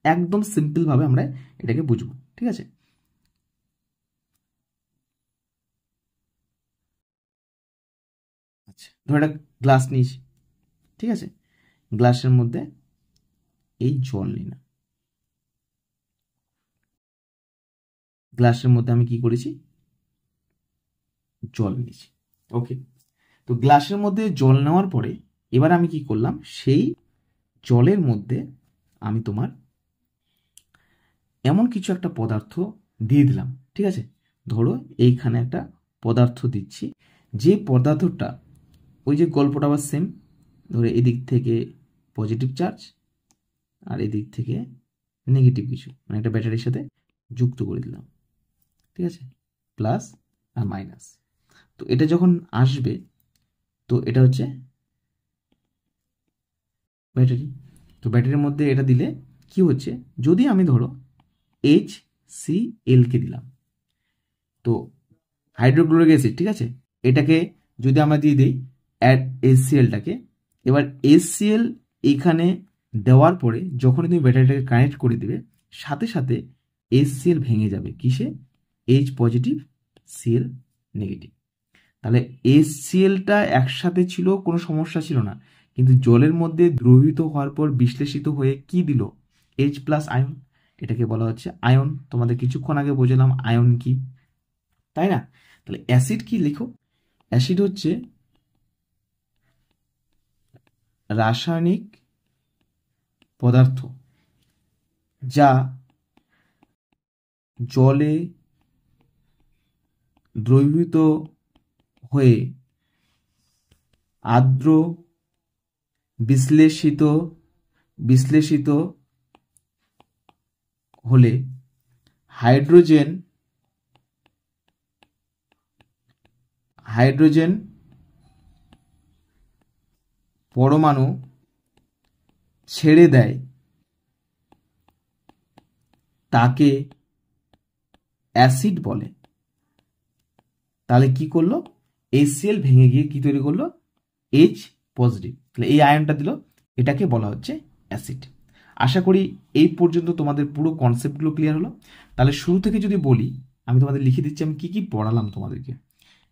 একদম সিম্পল ভাবে আমরা এটাকে বুঝবো, ঠিক আছে। আচ্ছা, ধর একটা গ্লাস নিয়েছি, ঠিক আছে। গ্লাসের মধ্যে এই জল নিলাম, গ্লাসের মধ্যে আমি কি করেছি, জল নিয়েছি, ওকে। তো গ্লাসের মধ্যে জল নেওয়ার পরে এবার আমি কি করলাম, সেই জলের মধ্যে আমি তোমার এমন কিছু একটা পদার্থ দিয়ে দিলাম, ঠিক আছে। ধরো এইখানে একটা পদার্থ দিচ্ছি, যে পদার্থটা ওই যে গল্পটা আবার সেম, ধরো এদিক থেকে পজিটিভ চার্জ আর এদিক থেকে নেগেটিভ কিছু, মানে একটা ব্যাটারির সাথে যুক্ত করে দিলাম, ঠিক আছে, প্লাস আর মাইনাস। তো এটা যখন আসবে, তো এটা হচ্ছে ব্যাটারি। তো ব্যাটারির মধ্যে এটা দিলে কি হচ্ছে, যদি আমি ধরো HCl কে দিলাম, তো হাইড্রোক্লোরিক অ্যাসিড, ঠিক আছে, এটাকে যদি আমরা দিয়ে দিই অ্যাড HCl-টাকে, এবার HCl এখানে দেওয়ার পরে যখন তুমি ব্যাটারিটাকে কানেক্ট করে দিবে, সাথে সাথে HCl ভেঙে যাবে কিসে, H পজিটিভ Cl নেগেটিভ। তাহলে HCl-টা একসাথে ছিল, কোনো সমস্যা ছিল না, কিন্তু জলের মধ্যে দ্রবীভূত হওয়ার পর বিশ্লেষিত হয়ে কি দিল, H প্লাস আয়ন, এটাকে বলা হচ্ছে আয়ন। তোমাদের কিছুক্ষণ আগে বোঝালাম আয়ন কি, তাই না। তাহলে অ্যাসিড কি লিখো, অ্যাসিড হচ্ছে রাসায়নিক পদার্থ যা জলে দ্রবীভূত হয়ে আর্দ্র বিশ্লেষিত হলে হাইড্রোজেন পরমাণু ছেড়ে দেয়, তাকে অ্যাসিড বলে। তাহলে কি করলো, HCl ভেঙে গিয়ে কি তৈরি করলো, H পজিটিভ, তাহলে এই আয়নটা দিল, এটাকে বলা হচ্ছে অ্যাসিড। আশা করি এই পর্যন্ত তোমাদের পুরো কনসেপ্টগুলো ক্লিয়ার হলো। তাহলে শুরু থেকে যদি বলি, আমি তোমাদের লিখে দিচ্ছি আমি কি কি পড়ালাম তোমাদেরকে।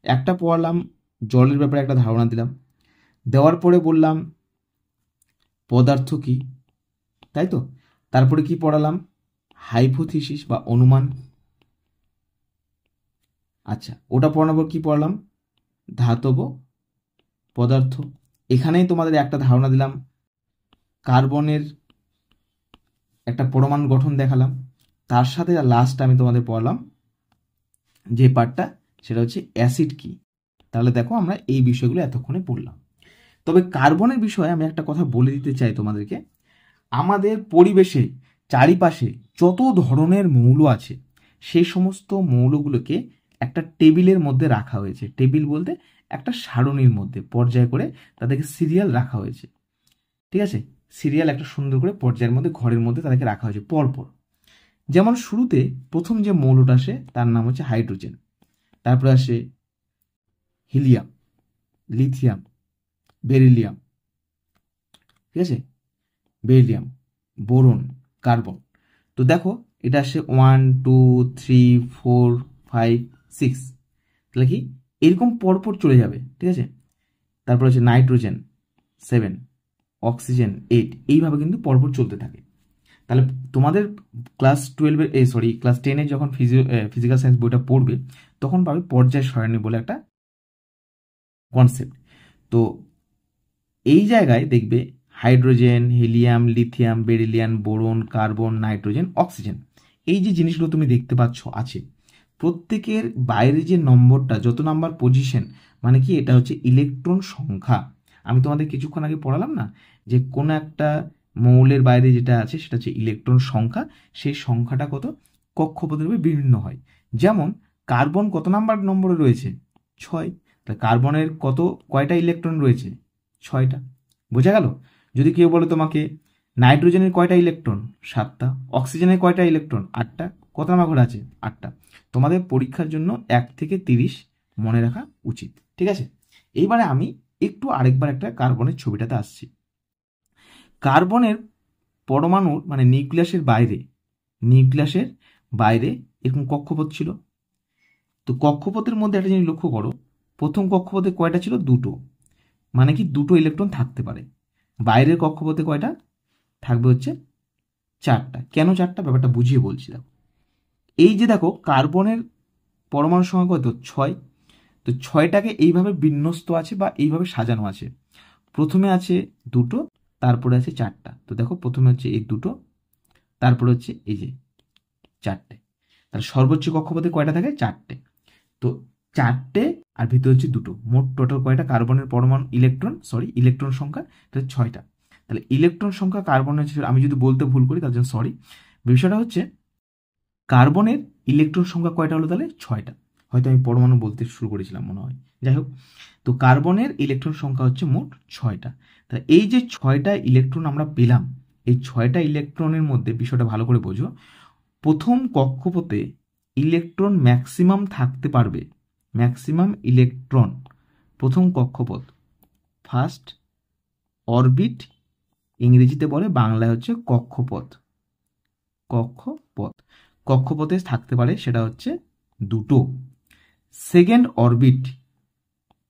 একটা পড়ালাম জলের ব্যাপারে একটা ধারণা দিলাম, দেওয়ার পরে বললাম পদার্থ কি, তাই তো। তারপরে কি পড়ালাম, হাইপোথিসিস বা অনুমান। আচ্ছা, ওটা পড়ানোর পর কি পড়ালাম, ধাতব পদার্থ। এখানেই তোমাদের একটা ধারণা দিলাম, কার্বনের একটা পরমাণু গঠন দেখালাম। তার সাথে লাস্ট আমি তোমাদের পড়ালাম যে পার্টটা, সেটা হচ্ছে অ্যাসিড কি। তাহলে দেখো আমরা এই বিষয়গুলো এতক্ষণে পড়লাম। তবে কার্বনের বিষয়ে আমি একটা কথা বলে দিতে চাই তোমাদেরকে, আমাদের পরিবেশে চারিপাশে যত ধরনের মৌল আছে সেই সমস্ত মৌলগুলোকে একটা টেবিলের মধ্যে রাখা হয়েছে। টেবিল বলতে একটা সারণীর মধ্যে পর্যায় করে তাদেরকে সিরিয়াল রাখা হয়েছে, ঠিক আছে। সিরিয়াল একটা সুন্দর করে পর্যায়ের মধ্যে ঘরের মধ্যে তাদেরকে রাখা হয়েছে পরপর। যেমন শুরুতে প্রথম যে মৌলটা আসে তার নাম হচ্ছে হাইড্রোজেন, তারপরে আসে হিলিয়াম, লিথিয়াম, বেরিলিয়াম, ঠিক আছে, বেরিলিয়াম, বোরন, কার্বন। তো দেখো এটা আসে 1 2 3 4 5 6, তাহলে কি এরকম পরপর চলে যাবে, ঠিক আছে। তারপর হচ্ছে নাইট্রোজেন 7, অক্সিজেন 8, এইভাবে কিন্তু পরপর চলতে থাকে। তাহলে তোমাদের ক্লাস 12-এর ক্লাস 10-এ যখন ফিজিক্যাল সায়েন্স বইটা পড়বে তখন পাবে পর্যায় সারণী বলে একটা কনসেপ্ট। তো এই জায়গায় দেখবে hydrogen, helium, lithium, beryllium, boron, carbon, nitrogen, oxygen, এই যে জিনিসগুলো তুমি দেখতে পাচ্ছ আছে, প্রত্যেকের বাইরে যে নম্বরটা, যত নাম্বার পজিশন, মানে কি এটা হচ্ছে ইলেকট্রন সংখ্যা। আমি তোমাদের কিছুক্ষণ আগে পড়ালাম না যে কোনো একটা মৌলের বাইরে যেটা আছে সেটা হচ্ছে ইলেকট্রন সংখ্যা, সেই সংখ্যাটা কত, কক্ষপথের উপর বিভিন্ন হয়। যেমন কার্বন কত নম্বরে রয়েছে? 6। তাহলে কার্বনের কয়টা ইলেকট্রন রয়েছে? 6টা। বোঝা গেল? যদি কেউ বলে তোমাকে নাইট্রোজেনের কয়টা ইলেকট্রন? 7টা। অক্সিজেনের কয়টা ইলেকট্রন? 8টা। কত নাম্বার ঘর আছে? 8টা। তোমাদের পরীক্ষার জন্য 1 থেকে 30 মনে রাখা উচিত। ঠিক আছে, এইবারে আমি একটু আরেকবার একটা কার্বনের ছবিটাতে আসছি। কার্বনের পরমাণুর মানে নিউক্লিয়াসের বাইরে এরকম কক্ষপথ ছিল। তো কক্ষপথের মধ্যে একটা জিনিস লক্ষ্য করো, প্রথম কক্ষপথে কয়টা ছিল? 2টো। মানে কি 2টো ইলেকট্রন থাকতে পারে। বাইরের কক্ষপথে কয়টা থাকবে? হচ্ছে 4টা। কেন 4টা? ব্যাপারটা বুঝিয়ে বলছি। দেখো, এই যে দেখো কার্বনের পরমাণু সংখ্যা কত? 6। তো 6টাকে এইভাবে বিন্যস্ত আছে বা এইভাবে সাজানো আছে। প্রথমে আছে 2টো, তারপরে আছে 4টা। তো দেখো প্রথমে হচ্ছে এই 2টো, তারপরে হচ্ছে এই যে 4টে। তাহলে সর্বোচ্চ কক্ষপথে কয়টা থাকে? 4টে। তো 4টে আর ভিতরে হচ্ছে 2টো, মোট টোটাল কয়টা কার্বনের পরমাণু ইলেকট্রন সংখ্যা? এটা 6টা। তাহলে ইলেকট্রন সংখ্যা কার্বনের, আমি যদি বলতে ভুল করি তার জন্য সরি। বিষয়টা হচ্ছে কার্বনের ইলেকট্রন সংখ্যা কয়টা হলো? তাহলে 6টা। হয়তো আমি পরমাণু বলতে শুরু করেছিলাম মনে হয়, যাই হোক। তো কার্বনের ইলেকট্রন সংখ্যা হচ্ছে মোট 6টা। তা এই যে 6টা ইলেকট্রন আমরা পেলাম, এই 6টা ইলেকট্রনের মধ্যে বিষয়টা ভালো করে বোঝো। প্রথম কক্ষপথে ইলেকট্রন ম্যাক্সিমাম থাকতে পারবে, ম্যাক্সিমাম ইলেকট্রন প্রথম কক্ষপথ, ফার্স্ট অরবিট ইংরেজিতে বলে, বাংলায় হচ্ছে কক্ষপথ। কক্ষপথে থাকতে পারে সেটা হচ্ছে 2টো। সেকেন্ড অরবিট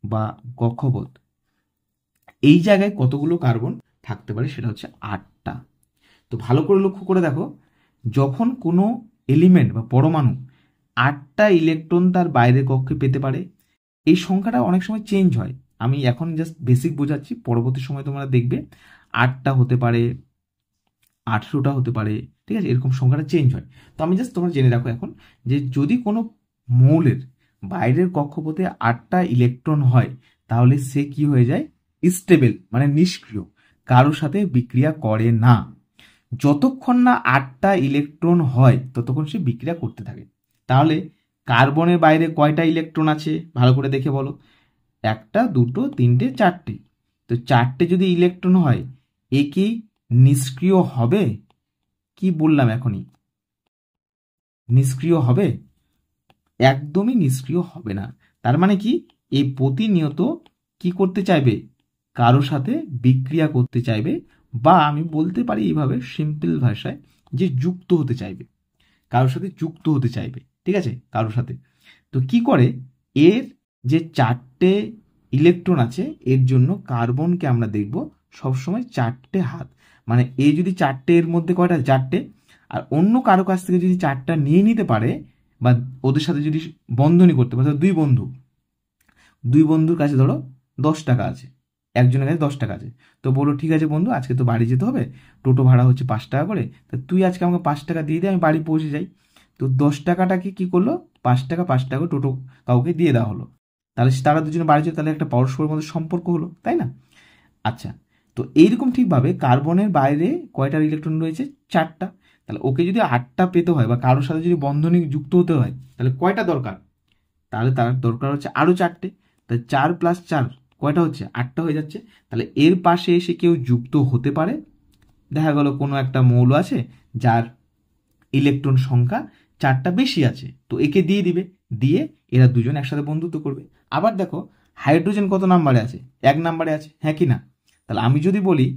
বা কক্ষপথ, এই জায়গায় কতগুলো কার্বন থাকতে পারে? সেটা হচ্ছে 8টা। তো ভালো করে লক্ষ্য করে দেখো, যখন কোনো এলিমেন্ট বা পরমাণু 8টা ইলেকট্রন তার বাইরের কক্ষে পেতে পারে, এই সংখ্যাটা অনেক সময় চেঞ্জ হয়। আমি এখন জাস্ট বেসিক বোঝাচ্ছি, পরবর্তী সময় তোমরা দেখবে 8টা হতে পারে, 18টা হতে পারে, ঠিক আছে, এরকম সংখ্যাটা চেঞ্জ হয়। তো আমি জাস্ট তোমরা জেনে রাখো এখন, যে যদি কোনো মৌলের বাইরের কক্ষপথে 8টা ইলেকট্রন হয়, তাহলে সে কি হয়ে যায়? স্টেবল, মানে নিষ্ক্রিয়, কারোর সাথে বিক্রিয়া করে না। যতক্ষণ না 8টা ইলেকট্রন হয় ততক্ষণ সে বিক্রিয়া করতে থাকে। তাহলে কার্বনের বাইরে কয়টা ইলেকট্রন আছে? ভালো করে দেখে বলো। 1টা, 2টো, 3টে, 4টে। তো 4টে যদি ইলেকট্রন হয়, এ কি নিষ্ক্রিয় হবে? কি বললাম এখনই? নিষ্ক্রিয় হবে? একদমই নিষ্ক্রিয় হবে না। তার মানে কি, এই প্রতিনিয়ত কি করতে চাইবে? কারোর সাথে বিক্রিয়া করতে চাইবে, বা আমি বলতে পারি এইভাবে সিম্পল ভাষায়, যে যুক্ত হতে চাইবে, কারোর সাথে যুক্ত হতে চাইবে, ঠিক আছে, কারোর সাথে। তো কি করে? এর যে 4টে ইলেকট্রন আছে, এর জন্য কার্বনকে আমরা দেখব সবসময় 4টে হাত। মানে এ যদি 4টে, এর মধ্যে কয়টা? 4টে। আর অন্য কারো কাছ থেকে যদি 4টা নিয়ে নিতে পারে, বা ওদের সাথে যদি বন্ধনী করতে পারে, দুই বন্ধুর কাছে ধরো 10 টাকা আছে, একজনের কাছে 10 টাকা আছে। তো বলো, ঠিক আছে বন্ধু, আজকে তো বাড়ি যেতে হবে, টোটো ভাড়া হচ্ছে 5 টাকা করে, তা তুই আজকে আমাকে 5 টাকা দিয়ে দে, আমি বাড়ি পৌঁছে যাই। তো 10 টাকাটাকে কি করলো? 5 টাকা টোটো কাউকে দিয়ে দেওয়া হলো। তাহলে তারা দুজনে বাড়ি যেত, তাহলে একটা পরস্পরের মধ্যে সম্পর্ক হলো, তাই না? আচ্ছা, তো এইরকম ঠিকভাবে কার্বনের বাইরে কয়টা ইলেকট্রন রয়েছে? 4টা। তাহলে ওকে যদি 8টা পেতে হয়, বা কারোর সাথে যদি বন্ধনী যুক্ত হতে হয়, তাহলে কয়টা দরকার? তাহলে তার দরকার হচ্ছে আরও 4টে। তাহলে 4 + 4 কয়টা হচ্ছে? 8টা হয়ে যাচ্ছে। তাহলে এর পাশে এসে কেউ যুক্ত হতে পারে। দেখা গেল কোনো একটা মৌল আছে যার ইলেকট্রন সংখ্যা 4টা বেশি আছে, তো একে দিয়ে দিবে, দিয়ে এরা দুজন একসাথে বন্ধুত্ব করবে। আবার দেখো, হাইড্রোজেন কত নাম্বারে আছে? 1 নাম্বারে আছে, হ্যাঁ কি না? তাহলে আমি যদি বলি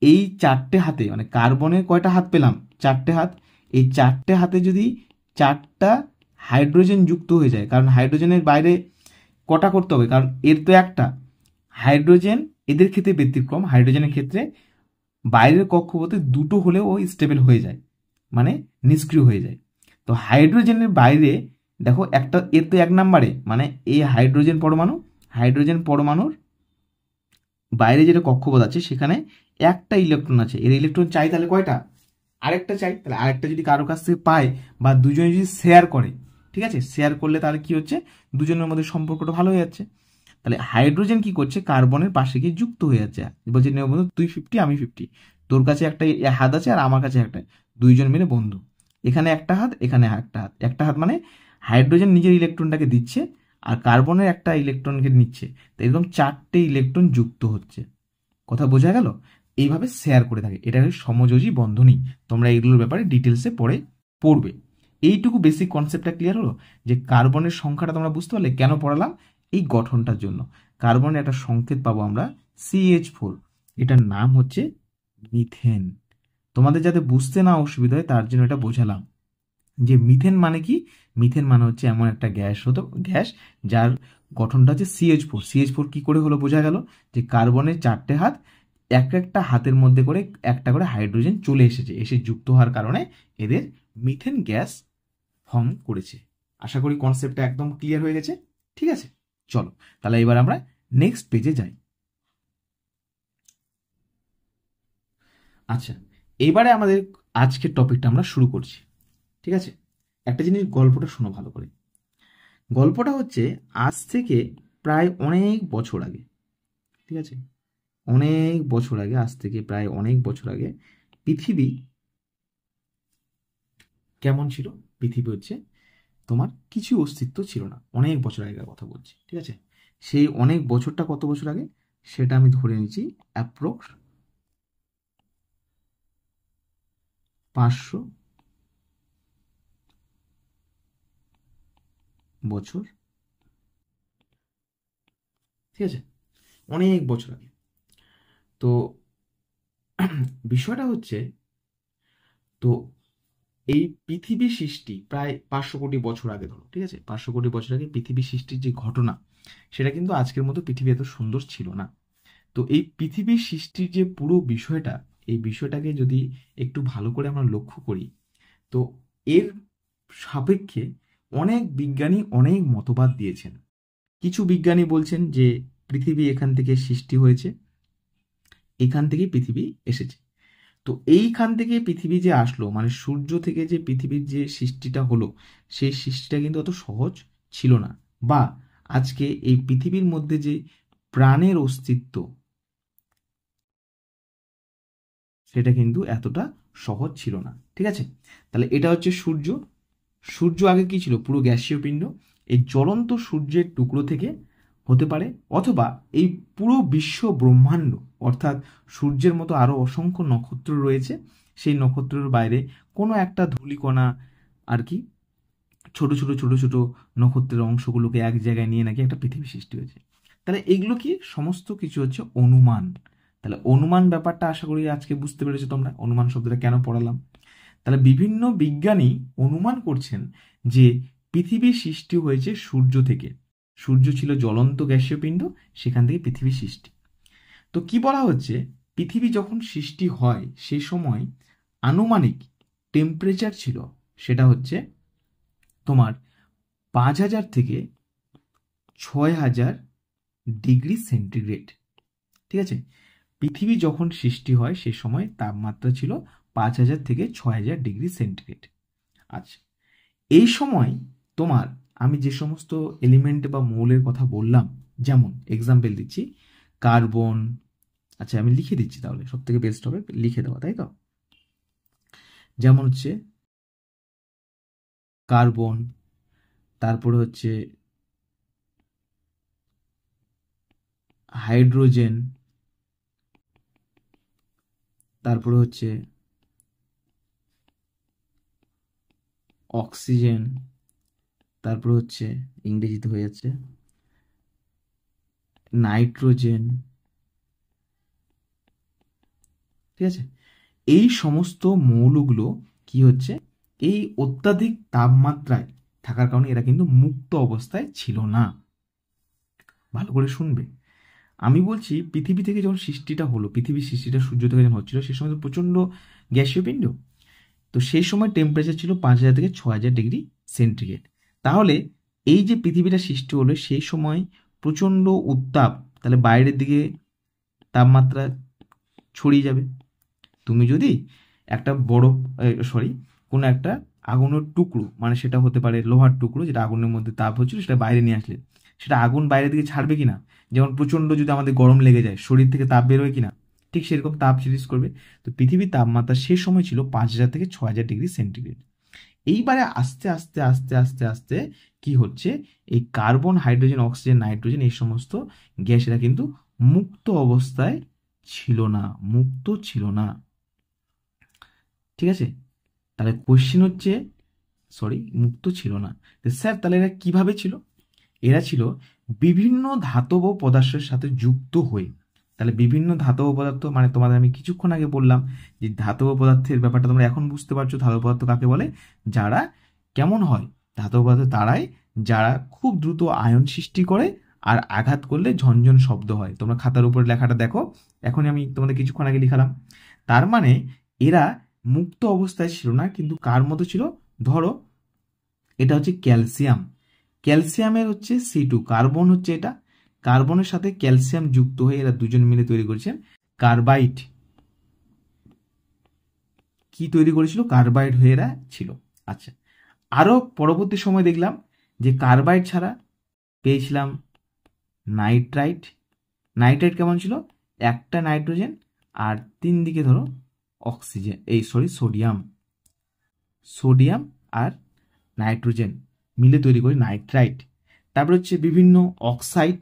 এই 4টে হাতে, মানে কার্বনের কয়টা হাত পেলাম? 4টে হাত। এই 4টে হাতে যদি 4টা হাইড্রোজেন যুক্ত হয়ে যায়, কারণ হাইড্রোজেনের বাইরে কটা করতে হবে? কারণ এর তো একটা। হাইড্রোজেন এদের ক্ষেত্রে ব্যতিক্রম, হাইড্রোজেনের ক্ষেত্রে বাইরের কক্ষপথে 2টো হলেও ও স্টেবল হয়ে যায়, মানে নিষ্ক্রিয় হয়ে যায়। তো হাইড্রোজেনের বাইরে দেখো একটা, এর তো 1 নাম্বারে, মানে এই হাইড্রোজেন পরমাণুর বাইরে যেটা কক্ষপথ আছে, সেখানে একটা ইলেকট্রন আছে। এর ইলেকট্রন চাই, তাহলে কয়টা? আরেকটা চাই। তাহলে আরেকটা যদি কারো কাছ থেকে পায়, বা দুজনে যদি শেয়ার করে, ঠিক আছে, শেয়ার করলে তাহলে কি হচ্ছে? দুজনের মধ্যে সম্পর্কটা ভালো হয়ে যাচ্ছে। তাহলে হাইড্রোজেন কি করছে? কার্বনের পাশে গিয়ে যুক্ত হয়ে যাচ্ছে, বলছে বন্ধু তুই 50 আমি 50, তোর কাছে একটা হাত আছে আর আমার কাছে একটা, দুইজন মিলে বন্ধু। এখানে একটা হাত, এখানে একটা হাত। একটা হাত মানে হাইড্রোজেন নিজের ইলেকট্রনটাকে দিচ্ছে আর কার্বনের একটা ইলেকট্রনকে নিচ্ছে, তো এরকম 4টে ইলেকট্রন যুক্ত হচ্ছে। কথা বোঝা গেল? এইভাবে শেয়ার করে থাকে, এটা সমযোজী বন্ধনী। তোমরা এইগুলোর ব্যাপারে ডিটেলসে পরে পড়বে। এইটুকু বেসিক কনসেপ্টটা ক্লিয়ার হলো যে কার্বনের সংখ্যাটা তোমরা বুঝতে পারলে কেন পড়ালাম, এই গঠনটার জন্য। কার্বনের একটা সংকেত পাবো আমরা CH4, এটার নাম হচ্ছে মিথেন। তোমাদের যাতে বুঝতে না অসুবিধা হয় তার জন্য এটা বোঝালাম যে মিথেন মানে কি। মিথেন মানে হচ্ছে এমন একটা গ্যাস যার গঠনটা হচ্ছে CH4। CH4 কি করে হলো বোঝা গেল, যে কার্বনের 4টে হাত, একটা হাতের মধ্যে করে একটা করে হাইড্রোজেন চলে এসেছে, এসে যুক্ত হওয়ার কারণে এদের মিথেন গ্যাস ফর্ম করেছে। আশা করি কনসেপ্টটা একদম ক্লিয়ার হয়ে গেছে। ঠিক আছে, চলো তাহলে এবার আমরা নেক্সট পেজে যাই। আচ্ছা, এবারে আমাদের আজকের টপিকটা আমরা শুরু করছি। ঠিক আছে, একটা জিনিস গল্পটা শোনো ভালো করে। গল্পটা হচ্ছে আজ থেকে প্রায় অনেক বছর আগে। ঠিক আছে, অনেক বছর আগে, আজ থেকে প্রায় অনেক বছর আগে পৃথিবী কেমন ছিল। পৃথিবী হচ্ছে তোমার কিছু অস্তিত্ব ছিল না, অনেক বছর আগের কথা বলছি। ঠিক আছে, সেই অনেক বছরটা কত বছর আগে সেটা আমি ধরে নিচ্ছি অ্যাপ্রক্স 500 বছর। ঠিক আছে, অনেক বছর আগে। তো বিষয়টা হচ্ছে, তো এই পৃথিবী সৃষ্টি প্রায় 500 কোটি বছর আগে ধরো। ঠিক আছে, 500 কোটি বছর আগে পৃথিবী সৃষ্টির যে ঘটনা, সেটা কিন্তু আজকের মতো পৃথিবী এত সুন্দর ছিল না। তো এই পৃথিবীর সৃষ্টির যে পুরো বিষয়টা, এই বিষয়টাকে যদি একটু ভালো করে আমরা লক্ষ্য করি, তো এর সাপেক্ষে অনেক বিজ্ঞানী অনেক মতবাদ দিয়েছেন। কিছু বিজ্ঞানী বলছেন যে পৃথিবী এখান থেকে সৃষ্টি হয়েছে, এখান থেকে পৃথিবী এসেছে। তো এইখান থেকে পৃথিবী যে আসলো, মানে সূর্য থেকে যে পৃথিবীর যে সৃষ্টিটা হলো, সেই সৃষ্টিটা কিন্তু অত সহজ ছিল না। বা আজকে এই পৃথিবীর মধ্যে যে প্রাণের অস্তিত্ব, সেটা কিন্তু এতটা সহজ ছিল না। ঠিক আছে, তাহলে এটা হচ্ছে সূর্য। সূর্য আগে কি ছিল, পুরো গ্যাসীয় পিণ্ড। এই জ্বলন্ত সূর্যের টুকরো থেকে হতে পারে, অথবা এই পুরো বিশ্ব ব্রহ্মাণ্ড, অর্থাৎ সূর্যের মতো আরো অসংখ্য নক্ষত্র রয়েছে, সেই নক্ষত্রের বাইরে কোনো একটা ধূলিকণা আর কি, ছোট ছোট ছোট ছোট নক্ষত্রের অংশগুলোকে এক জায়গায় নিয়ে নাকি একটা পৃথিবী সৃষ্টি হয়েছে। তাহলে এগুলো কি সমস্ত কিছু হচ্ছে অনুমান। তাহলে অনুমান ব্যাপারটা আশা করি আজকে বুঝতে পেরেছো তোমরা, অনুমান শব্দটা কেন পড়ালাম। তাহলে বিভিন্ন বিজ্ঞানী অনুমান করছেন যে পৃথিবীর সৃষ্টি হয়েছে সূর্য থেকে। সূর্য ছিল জ্বলন্ত গ্যাসীয় পিণ্ড, সেখান থেকে পৃথিবীর সৃষ্টি। তো কি বলা হচ্ছে, পৃথিবী যখন সৃষ্টি হয় সেই সময় আনুমানিক টেম্পারেচার ছিল, সেটা হচ্ছে তোমার 5000 থেকে 6000 ডিগ্রি সেন্টিগ্রেড। ঠিক আছে, পৃথিবী যখন সৃষ্টি হয় সে সময় তাপমাত্রা ছিল 5000 থেকে 6000 ডিগ্রি সেন্টিগ্রেড। আচ্ছা, এই সময় তোমার আমি যে সমস্ত এলিমেন্ট বা মৌলের কথা বললাম, যেমন এক্সাম্পল দিচ্ছি কার্বন। আচ্ছা, আমি লিখে দিচ্ছি, তাহলে সব থেকে বেস্ট হবে লিখে দেওয়া, তাই তো। যেমন হচ্ছে কার্বন, তারপরে হচ্ছে হাইড্রোজেন, তারপরে হচ্ছে অক্সিজেন, তারপরে হচ্ছে ইংরেজিতে হয়ে যাচ্ছে নাইট্রোজেন। ঠিক আছে, এই সমস্ত মৌলগুলো কি হচ্ছে, এই অত্যাধিক তাপমাত্রায় থাকার কারণে এরা কিন্তু মুক্ত অবস্থায় ছিল না। ভালো করে শুনবে, আমি বলছি পৃথিবী থেকে যখন সৃষ্টিটা হলো, পৃথিবীর সৃষ্টিটা সূর্য থেকে যখন হচ্ছিল, সে সময় তো প্রচণ্ড গ্যাসীয় পিণ্ড। তো সেই সময় টেম্পারেচার ছিল 5000 থেকে 6000 ডিগ্রি সেন্টিগ্রেড। তাহলে এই যে পৃথিবীটা সৃষ্টি হলো সেই সময় প্রচণ্ড উত্তাপ, তাহলে বাইরের দিকে তাপমাত্রা ছড়িয়ে যাবে। তুমি যদি একটা বড় কোনো একটা আগুনের টুকরো, মানে সেটা হতে পারে লোহার টুকরো, যেটা আগুনের মধ্যে তাপ হচ্ছিল, সেটা বাইরে নিয়ে আসলে সেটা আগুন বাইরের দিকে ছাড়বে কিনা। যেমন প্রচণ্ড যদি আমাদের গরম লেগে যায়, শরীর থেকে তাপ বেরোয় কিনা, ঠিক সেরকম তাপ সিরিজ করবে। তো পৃথিবীর তাপমাত্রা সে সময় ছিল 5000 থেকে 6000 ডিগ্রি সেন্টিগ্রেড। এইবারে আস্তে আস্তে আস্তে আস্তে আস্তে কি হচ্ছে, এই কার্বন, হাইড্রোজেন, অক্সিজেন, নাইট্রোজেন এই সমস্ত গ্যাসেরা কিন্তু মুক্ত অবস্থায় ছিল না, মুক্ত ছিল না। ঠিক আছে, তাহলে কোশ্চেন হচ্ছে, সরি, মুক্ত ছিল না। স্যার তাহলে এরা কিভাবে ছিল? এরা ছিল বিভিন্ন ধাতব পদার্থের সাথে যুক্ত হয়ে। তাহলে বিভিন্ন ধাতব পদার্থ মানে তোমাদের আমি কিছুক্ষণ আগে বললাম যে ধাতব পদার্থের ব্যাপারটা তোমরা এখন বুঝতে পারছো। ধাতব পদার্থ কাকে বলে? যারা কেমন হয়? ধাতব পদার্থ তারাই যারা খুব দ্রুত আয়ন সৃষ্টি করে আর আঘাত করলে ঝনঝন শব্দ হয়। তোমরা খাতার উপরে লেখাটা দেখো, এখনই আমি তোমাদের কিছুক্ষণ আগে লিখালাম। তার মানে এরা মুক্ত অবস্থায় ছিল না, কিন্তু কার মতো ছিল? ধরো এটা হচ্ছে ক্যালসিয়াম, ক্যালসিয়ামের হচ্ছে C2, কার্বন হচ্ছে এটা, কার্বনের সাথে ক্যালসিয়াম যুক্ত হয়ে এরা দুজন মিলে তৈরি করেছেন কার্বাইড। কি তৈরি করেছিল? কার্বাইড হয়ে এরা ছিল। আচ্ছা, আরো পরবর্তী সময় দেখলাম যে কার্বাইড ছাড়া পেয়েছিলাম নাইট্রাইট। নাইট্রাইট কেমন ছিল? একটা নাইট্রোজেন আর তিন দিকে ধরো অক্সিজেন, সোডিয়াম, সোডিয়াম আর নাইট্রোজেন মিলে তৈরি করে নাইট্রাইট। তারপর হচ্ছে বিভিন্ন অক্সাইড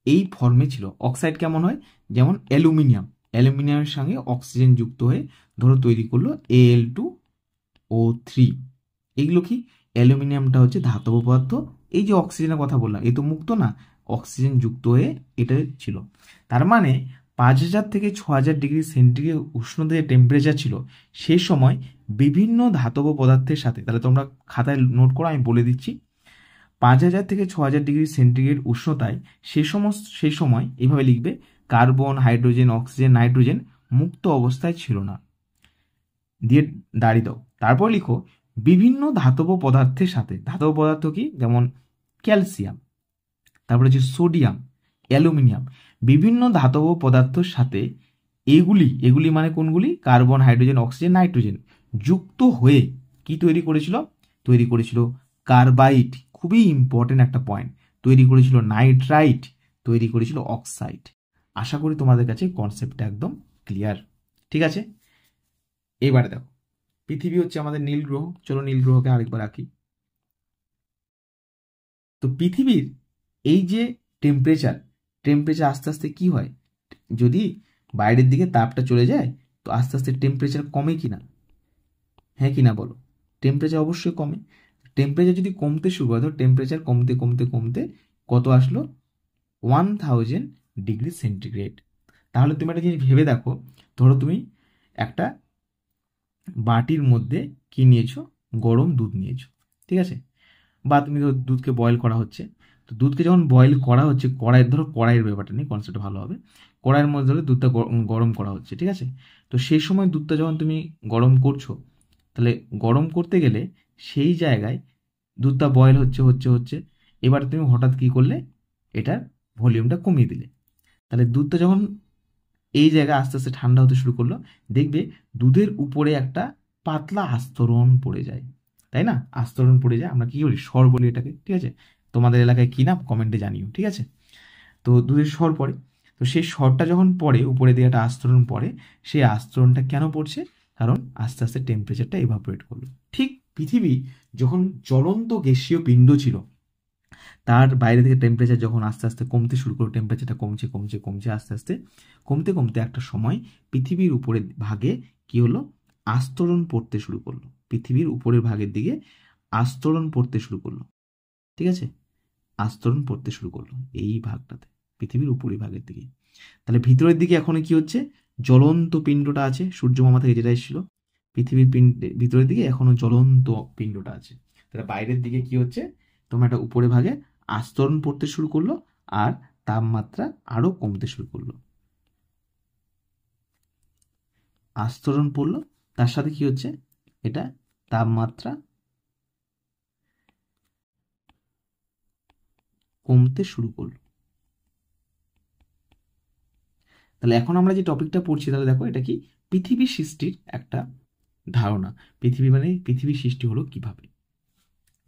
এই ফর্মে ছিল। অক্সাইড কেমন হয়? যেমন অ্যালুমিনিয়াম, অ্যালুমিনিয়ামের সঙ্গে অক্সিজেন যুক্ত হয়ে ধরো তৈরি করলো Al2O3। এগুলো কি? অ্যালুমিনিয়ামটা হচ্ছে ধাতব পদার্থ, এই যে অক্সিজেনের কথা বললাম এ তো মুক্ত না, অক্সিজেন যুক্ত হয়ে এটা ছিল। তার মানে 5000 থেকে 6000 ডিগ্রি সেন্টিগ্রেড উষ্ণতা যে টেম্পারেচার ছিল সেই সময় বিভিন্ন ধাতব পদার্থের সাথে, তাহলে তোমরা খাতায় নোট করো, আমি বলে দিচ্ছি। 5000 থেকে 6000 ডিগ্রি সেন্টিগ্রেড উষ্ণতায় সেই সময় এইভাবে লিখবে, কার্বন, হাইড্রোজেন, অক্সিজেন, নাইট্রোজেন মুক্ত অবস্থায় ছিল না, দিয়ে দাঁড়িয়ে দাও। তারপর লিখো বিভিন্ন ধাতব পদার্থের সাথে। ধাতব পদার্থ কি? যেমন ক্যালসিয়াম, তারপরে হচ্ছে সোডিয়াম, অ্যালুমিনিয়াম, বিভিন্ন ধাতব পদার্থের সাথে এগুলি মানে কোনগুলি? কার্বন, হাইড্রোজেন, অক্সিজেন, নাইট্রোজেন যুক্ত হয়ে কি তৈরি করেছিল? তৈরি করেছিল কার্বাইড, খুবই ইম্পর্টেন্ট একটা পয়েন্ট, তৈরি করেছিল নাইট্রাইট, তৈরি করেছিল অক্সাইড। আশা করি তোমাদের কাছে কনসেপ্টটা একদম ক্লিয়ার। ঠিক আছে, এবারে দেখো পৃথিবী হচ্ছে আমাদের নীল গ্রহ। চলো নীল গ্রহকে আরেকবার আঁকি। তো পৃথিবীর এই যে টেম্পারেচার আস্তে আস্তে কি হয়? যদি বাইরের দিকে তাপটা চলে যায় তো আস্তে আস্তে টেম্পারেচার কমে কিনা? হ্যাঁ কিনা বলো? টেম্পারেচার অবশ্যই কমে। টেম্পারেচার যদি কমতে শুরু করে, ধর টেম্পারেচার কমতে কমতে কমতে কত আসলো? 1000 ডিগ্রি সেন্টিগ্রেড। তাহলে তুমি একটা জিনিস ভেবে দেখো, ধরো তুমি একটা বাটির মধ্যে কি নিয়েছো? গরম দুধ নিয়েছো, ঠিক আছে? বা তুমি ধরো দুধকে বয়েল করা হচ্ছে, তো দুধকে যখন বয়েল করা হচ্ছে কড়াইয়ের ব্যাপারটা নেই, কনসেপ্ট ভালো হবে। কড়াইয়ের মধ্যে ধরো দুধটা গরম করা হচ্ছে, ঠিক আছে? তো সেই সময় দুধটা যখন তুমি গরম করছো, তাহলে গরম করতে গেলে সেই জায়গায় দুধটা বয়েল হচ্ছে হচ্ছে হচ্ছে, এবার তুমি হঠাৎ কি করলে? এটার ভলিউমটা কমিয়ে দিলে। তাহলে দুধটা যখন এই জায়গায় আস্তে আস্তে ঠান্ডা হতে শুরু করলো, দেখবে দুধের উপরে একটা পাতলা আস্তরণ পড়ে যায়, তাই না? আস্তরণ পড়ে যায়, আমরা কি বলি? স্বর বলি এটাকে, ঠিক আছে? তোমাদের এলাকায় কি নাম কমেন্টে জানিও, ঠিক আছে? তো দুধের স্বর পড়ে, তো সেই স্বরটা যখন পড়ে, উপরে দিয়ে একটা আস্তরণ পড়ে, সেই আস্তরণটা কেন পড়ছে? কারণ আস্তে আস্তে টেম্পারেচারটা ইভাপোরেট করলো। ঠিক পৃথিবী যখন জ্বলন্ত গ্যাসীয় পিণ্ড ছিল, তার বাইরে থেকে টেম্পারেচার যখন আস্তে আস্তে কমতে শুরু করলো, টেম্পারেচারটা কমছে কমছে কমছে আস্তে আস্তে কমতে কমতে একটা সময় পৃথিবীর উপরের ভাগে কি হলো? আস্তরণ পড়তে শুরু করলো। পৃথিবীর উপরের ভাগের দিকে আস্তরণ পড়তে শুরু করলো, ঠিক আছে? আস্তরণ পড়তে শুরু করলো এই ভাগটাতে, পৃথিবীর উপরের ভাগের দিকে। তাহলে ভিতরের দিকে এখন কি হচ্ছে? জ্বলন্ত পিণ্ডটা আছে, সূর্য মামা থেকে যেটা এসেছিল পৃথিবীর ভিতরের দিকে এখনো জ্বলন্ত পিণ্ডটা আছে। তাহলে বাইরের দিকে কি হচ্ছে? তোমার একটা উপরে ভাগে আস্তরণ পড়তে শুরু করলো আর তাপমাত্রা আরো কমতে শুরু করলো। আস্তরণ পড়লো, তার সাথে কি হচ্ছে? এটা তাপমাত্রা কমতে শুরু করলো। তাহলে এখন আমরা যে টপিকটা পড়ছি, তাহলে দেখো এটা কি? পৃথিবী সৃষ্টির একটা ধারণা। পৃথিবী মানে পৃথিবী সৃষ্টি হলো কিভাবে,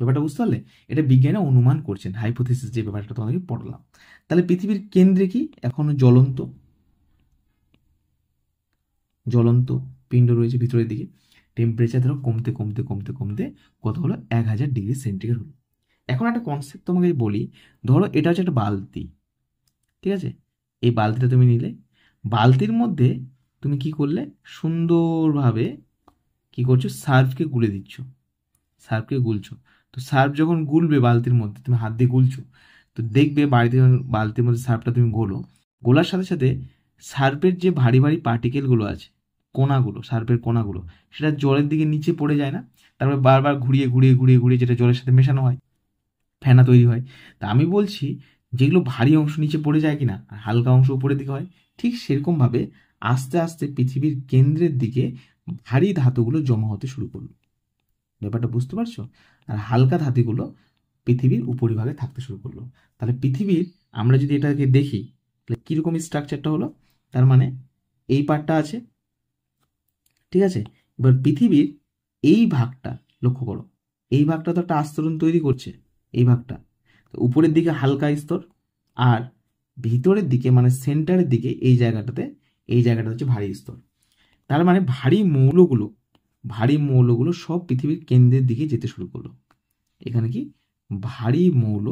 ব্যাপারটা বুঝতে পারলে? এটা বিজ্ঞানে অনুমান করছেন, হাইপোথিসিস যে ব্যাপারটা তোমাদেরকে পড়লাম। তাহলে পৃথিবীর কেন্দ্রে কি? এখনো জ্বলন্ত পিণ্ড রয়েছে ভিতরের দিকে। টেম্পারেচার ধরো কমতে কমতে কমতে কমতে কত হলো, 1000 ডিগ্রি সেন্টিগ্রেড হলো। এখন একটা কনসেপ্ট তোমাকে বলি, ধরো এটা হচ্ছে একটা বালতি, ঠিক আছে, এই বালতিটা তুমি নিলে, বালতির মধ্যে তুমি কি করলে, সুন্দরভাবে কি করছো, সার্ফকে গুলে দিচ্ছ, সার্ফকে গুলছো। তো সার্ফ যখন গুলবে বালতির মধ্যে, তুমি হাত দিয়ে গুলছো, তো দেখবে বালতির মধ্যে সার্ফটা তুমি গোলার সাথে সাথে সার্ফের যে ভারী ভারী পার্টিকেলগুলো আছে, কোনাগুলো, সার্ফের কোনাগুলো, সেটা জলের দিকে নিচে পড়ে যায় না, তারপরে বারবার ঘুরিয়ে ঘুরিয়ে ঘুরিয়ে ঘুরিয়ে যেটা জলের সাথে মেশানো হয়, ফেনা তৈরি হয়। তা আমি বলছি, যেগুলো ভারী অংশ নিচে পড়ে যায় কিনা আর হালকা অংশ উপরের দিকে হয়, ঠিক সেরকমভাবে আস্তে আস্তে পৃথিবীর কেন্দ্রের দিকে ভারী ধাতুগুলো জমা হতে শুরু করলো। ব্যাপারটা বুঝতে পারছো? আর হালকা ধাতুগুলো পৃথিবীর উপরিভাগে থাকতে শুরু করলো। তাহলে পৃথিবীর, আমরা যদি এটাকে দেখি, তাহলে কীরকম স্ট্রাকচারটা হলো, তার মানে এই পার্টটা আছে, ঠিক আছে। এবার পৃথিবীর এই ভাগটা লক্ষ্য করো, এই ভাগটা তো একটা আস্তরণ তৈরি করছে, এই ভাগটা তো উপরের দিকে হালকা স্তর, আর ভিতরের দিকে মানে সেন্টারের দিকে এই জায়গাটা হচ্ছে ভারী স্তর। তার মানে ভারী মৌলগুলো সব পৃথিবীর কেন্দ্রের দিকে যেতে শুরু করলো। এখানে কি ভারী মৌল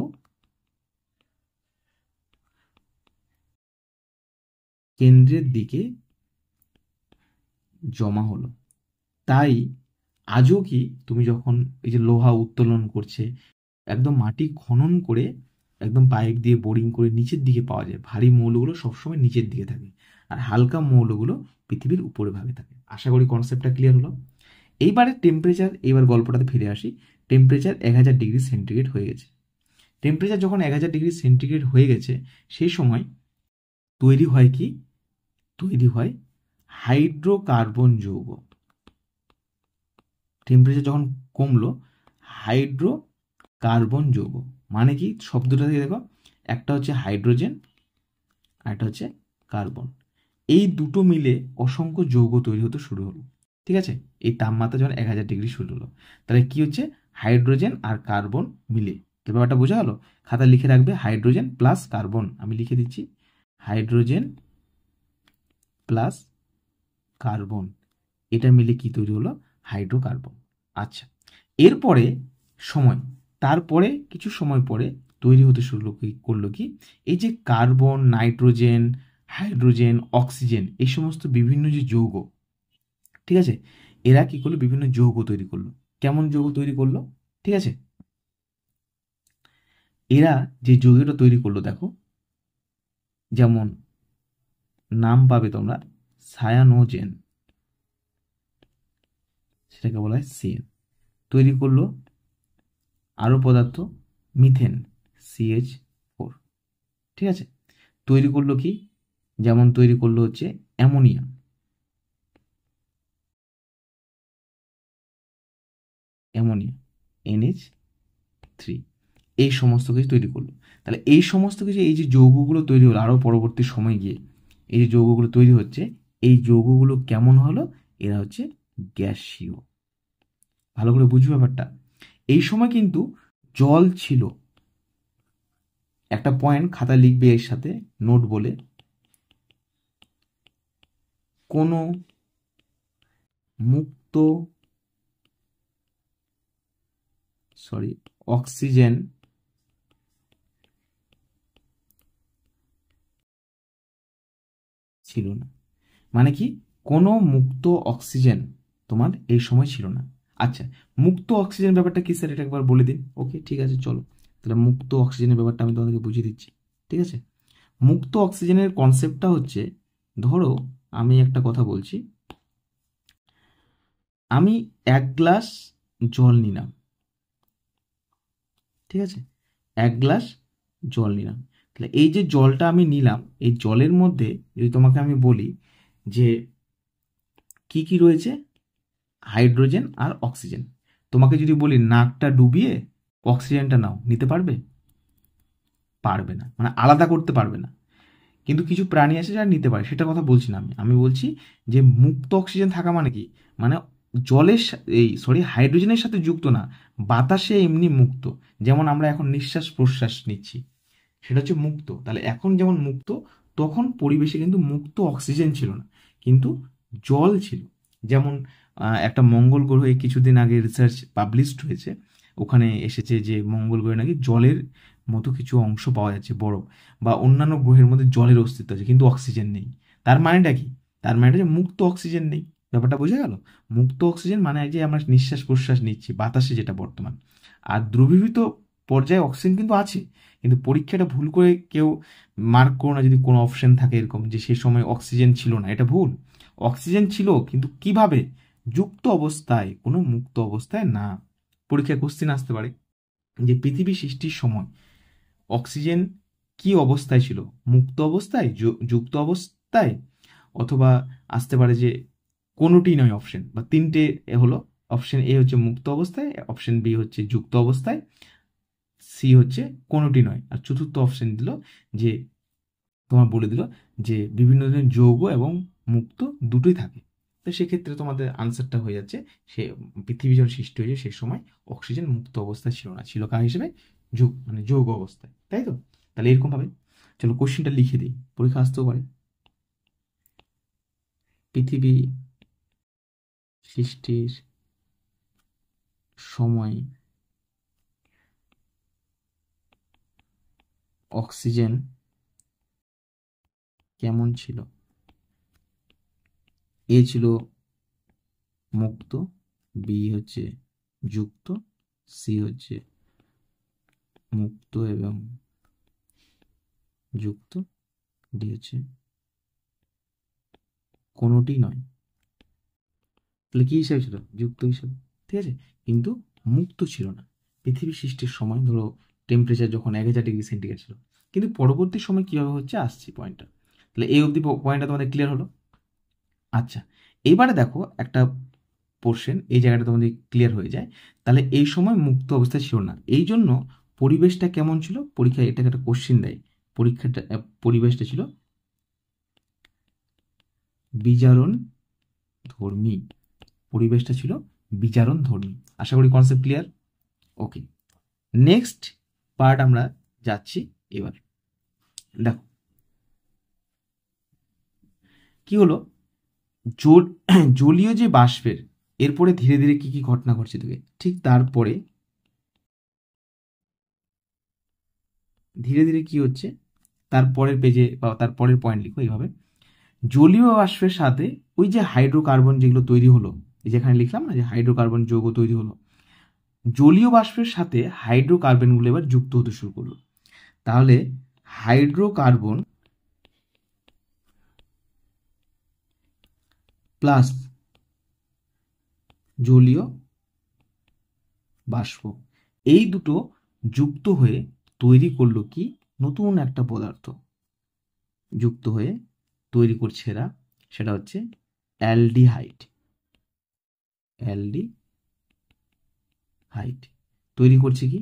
কেন্দ্রের দিকে জমা হলো। তাই আজও কি তুমি যখন এই যে লোহা উত্তোলন করছে, একদম মাটি খনন করে একদম পাইপ দিয়ে বোরিং করে নিচের দিকে পাওয়া যায়, ভারী মৌলগুলো সবসময় নিচের দিকে থাকে, আর হালকা মৌলগুলো পৃথিবীর উপরে ভাগে থাকে। আশা করি কনসেপ্টটা ক্লিয়ার হলো। এইবারে টেম্পারেচার, এবার গল্পটাতে ফিরে আসি। টেম্পারেচার 1000 ডিগ্রি সেন্টিগ্রেড হয়ে গেছে। টেম্পারেচার যখন 1000 ডিগ্রি সেন্টিগ্রেড হয়ে গেছে, সেই সময় তৈরি হয় কি, তৈরি হয় হাইড্রোকার্বন যৌগ। টেম্পারেচার যখন কমলো, হাইড্রোকার্বন যৌগ মানে কি, শব্দটা থেকে দেখো, একটা হচ্ছে হাইড্রোজেন আর একটা হচ্ছে কার্বন, এই দুটো মিলে অসংখ্য যৌগ তৈরি হতে শুরু হলো, ঠিক আছে। এই তাপমাত্রা যখন 1000 ডিগ্রি শুরু হলো, তাহলে কি হচ্ছে, হাইড্রোজেন আর কার্বন মিলে। তো ব্যাপারটা বোঝা গেল? খাতা লিখে রাখবে, হাইড্রোজেন প্লাস কার্বন, আমি লিখে দিচ্ছি, হাইড্রোজেন প্লাস কার্বন, এটা মিলে কি তৈরি হলো, হাইড্রোকার্বন। আচ্ছা, এরপরে তারপরে কিছু সময় পরে তৈরি হতে শুরু করলো কি, এই যে কার্বন, নাইট্রোজেন, হাইড্রোজেন, অক্সিজেন, এই সমস্ত বিভিন্ন যে যৌগ, ঠিক আছে, এরা কি করলো, বিভিন্ন যৌগ তৈরি করলো। কেমন যৌগ তৈরি করলো, ঠিক আছে, এরা যে যৌগটা তৈরি করলো দেখো, যেমন নাম পাবে তোমরা, সায়ানোজেন, সেটাকে বলা হয় সিএন। তৈরি করলো আরো পদার্থ, মিথেন, CH4, ঠিক আছে। তৈরি করলো কি, যেমন তৈরি করলো হচ্ছে অ্যামোনিয়া, NH3, এই সমস্ত কিছু তৈরি করলো। তাহলে এই সমস্ত কিছু, এই যে যৌগগুলো তৈরি হলো আরো পরবর্তী সময় গিয়ে, এই যে যৌগগুলো তৈরি হচ্ছে, এই যৌগগুলো কেমন হলো, এরা হচ্ছে গ্যাসীয়। ভালো করে বুঝবে ব্যাপারটা। এই সময় কিন্তু জল ছিল, একটা পয়েন্ট খাতা লিখবে এর সাথে নোট বলে, কোনো মুক্ত অক্সিজেন ছিল না। মানে কি, কোনো মুক্ত অক্সিজেন তোমার এই সময় ছিল না। আচ্ছা, মুক্ত অক্সিজেন ব্যাপারটা কি স্যার, এটা একবার বলে দিন। ওকে, ঠিক আছে, চলো তাহলে মুক্ত অক্সিজেনের ব্যাপারটা আমি তোমাদেরকে বুঝিয়ে দিচ্ছি, ঠিক আছে। মুক্ত অক্সিজেনের কনসেপ্টটা হচ্ছে, ধরো আমি একটা কথা বলছি, আমি 1 গ্লাস জল নিলাম, ঠিক আছে, 1 গ্লাস জল নিলাম। তাহলে এই যে জলটা আমি নিলাম, এই জলের মধ্যে যদি তোমাকে আমি বলি যে কি কি রয়েছে, হাইড্রোজেন আর অক্সিজেন, তোমাকে যদি বলি নাকটা ডুবিয়ে অক্সিজেনটা নাও, নিতে পারবে? পারবে না, মানে আলাদা করতে পারবে না। কিন্তু কিছু প্রাণী আছে যারা নিতে পারে, সেটা কথা বলছি না আমি বলছি যে মুক্ত অক্সিজেন থাকা মানে কি, মানে হাইড্রোজেনের সাথে যুক্ত না, বাতাসে এমনি মুক্ত, যেমন আমরা এখন নিঃশ্বাস প্রশ্বাস নিচ্ছি, সেটা হচ্ছে মুক্ত। তাহলে এখন যেমন মুক্ত, তখন পরিবেশে কিন্তু মুক্ত অক্সিজেন ছিল না, কিন্তু জল ছিল। যেমন একটা মঙ্গল গ্রহে কিছুদিন আগে রিসার্চ পাবলিশড হয়েছে, ওখানে এসেছে যে মঙ্গল গ্রহে নাকি জলের মতো কিছু অংশ পাওয়া যাচ্ছে, বরফ বা অন্যান্য গ্রহের মধ্যে জলের অস্তিত্ব আছে কিন্তু অক্সিজেন নেই। তার মানেটা কি? তার মানেটা যে মুক্ত অক্সিজেন নেই। ব্যাপারটা বোঝা গেল? মুক্ত অক্সিজেন মানে যে আমরা নিঃশ্বাস প্রশ্বাস নিচ্ছি বাতাসে, যেটা বর্তমান। আর দ্রবীভূত পর্যায়ে অক্সিজেন কিন্তু আছে, কিন্তু পরীক্ষাটা ভুল করে কেউ মার্ক করো না যদি কোনো অপশন থাকে এরকম যে সেই সময় অক্সিজেন ছিল না, এটা ভুল। অক্সিজেন ছিল, কিন্তু কিভাবে? যুক্ত অবস্থায়, কোনো মুক্ত অবস্থায় না। পরীক্ষায় কোশ্চেন আসতে পারে যে পৃথিবী সৃষ্টির সময় অক্সিজেন কি অবস্থায় ছিল? মুক্ত অবস্থায়, যুক্ত অবস্থায়, অথবা আসতে পারে যে কোনোটি নয় অপশন, বা তিনটে হলো। অপশন এ হচ্ছে মুক্ত অবস্থায়, অপশন বি হচ্ছে যুক্ত অবস্থায়, সি হচ্ছে কোনোটি নয়, আর চতুর্থ অপশন দিল যে তোমার বলে দিল যে বিভিন্ন ধরনের যৌগ এবং মুক্ত দুটোই থাকে। তো সেক্ষেত্রে তোমাদের আনসারটা হয়ে যাচ্ছে, সে পৃথিবী যখন সৃষ্টি হয়েছে সেই সময় অক্সিজেন মুক্ত অবস্থায় ছিল না, ছিল কার হিসেবে? মানে যৌগ অবস্থায়, তাই তো? তাহলে এরকম ভাবে চলো কোশ্চেনটা লিখে দিই, পরীক্ষা আসতেও পারে। পৃথিবী সৃষ্টির সময় অক্সিজেন কেমন ছিল? এ ছিল মুক্ত, বি হচ্ছে যুক্ত, সি হচ্ছে মুক্ত এবং যুক্ত, ডি হচ্ছে কোনোটি নয়। তাহলে কি হিসাবে ছিল? যুক্ত হিসাবে, ঠিক আছে, কিন্তু মুক্ত ছিল না। পৃথিবী সৃষ্টির সময় ধরো টেম্পারেচার যখন 1000 ডিগ্রি সেন্টিগ্রেড ছিল, কিন্তু পরবর্তী সময় কিভাবে হচ্ছে আসছি পয়েন্টটা। তাহলে এই অবধি পয়েন্টটা তোমাদের ক্লিয়ার হলো? আচ্ছা, এবারে দেখো একটা পোর্শন এই জায়গাটা তোমাদের ক্লিয়ার হয়ে যায়। তাহলে এই সময় মুক্ত অবস্থায় ছিল না, এই জন্য পরিবেশটা কেমন ছিল? পরীক্ষায় এটাকে একটা কোশ্চেন দেয়, পরীক্ষাটা পরিবেশটা ছিল বিজারণ ধর্মী। পরিবেশটা ছিল বিজারণ ধর্মী। আশা করি কনসেপ্ট ক্লিয়ার। ওকে, নেক্সট পার্ট আমরা যাচ্ছি। এবার দেখো কি হলো, জলীয় যে বাষ্পের এরপরে ধীরে ধীরে কি কি ঘটনা ঘটছে তোকে, ঠিক তারপরে ধীরে ধীরে কি হচ্ছে তারপরের পেজে বা তারপরের পয়েন্ট লিখো এইভাবে। জলীয় বাষ্পের সাথে ওই যে হাইড্রোকার্বন যেগুলো তৈরি হলো, এই যেখানে লিখলাম না যে হাইড্রোকার্বন যৌগ তৈরি হলো, জলীয় বাষ্পের সাথে হাইড্রোকার্বনগুলো এবার যুক্ত হতে শুরু করলো। তাহলে হাইড্রোকার্বন প্লাস জলীয় বাষ্প, এই দুটো যুক্ত হয়ে তৈরি করলো কি? নতুন একটা পদার্থ যুক্ত হয়ে তৈরি করছে এরা, সেটা হচ্ছে অ্যালডিহাইড। অ্যালডিহাইড তৈরি করছে কি?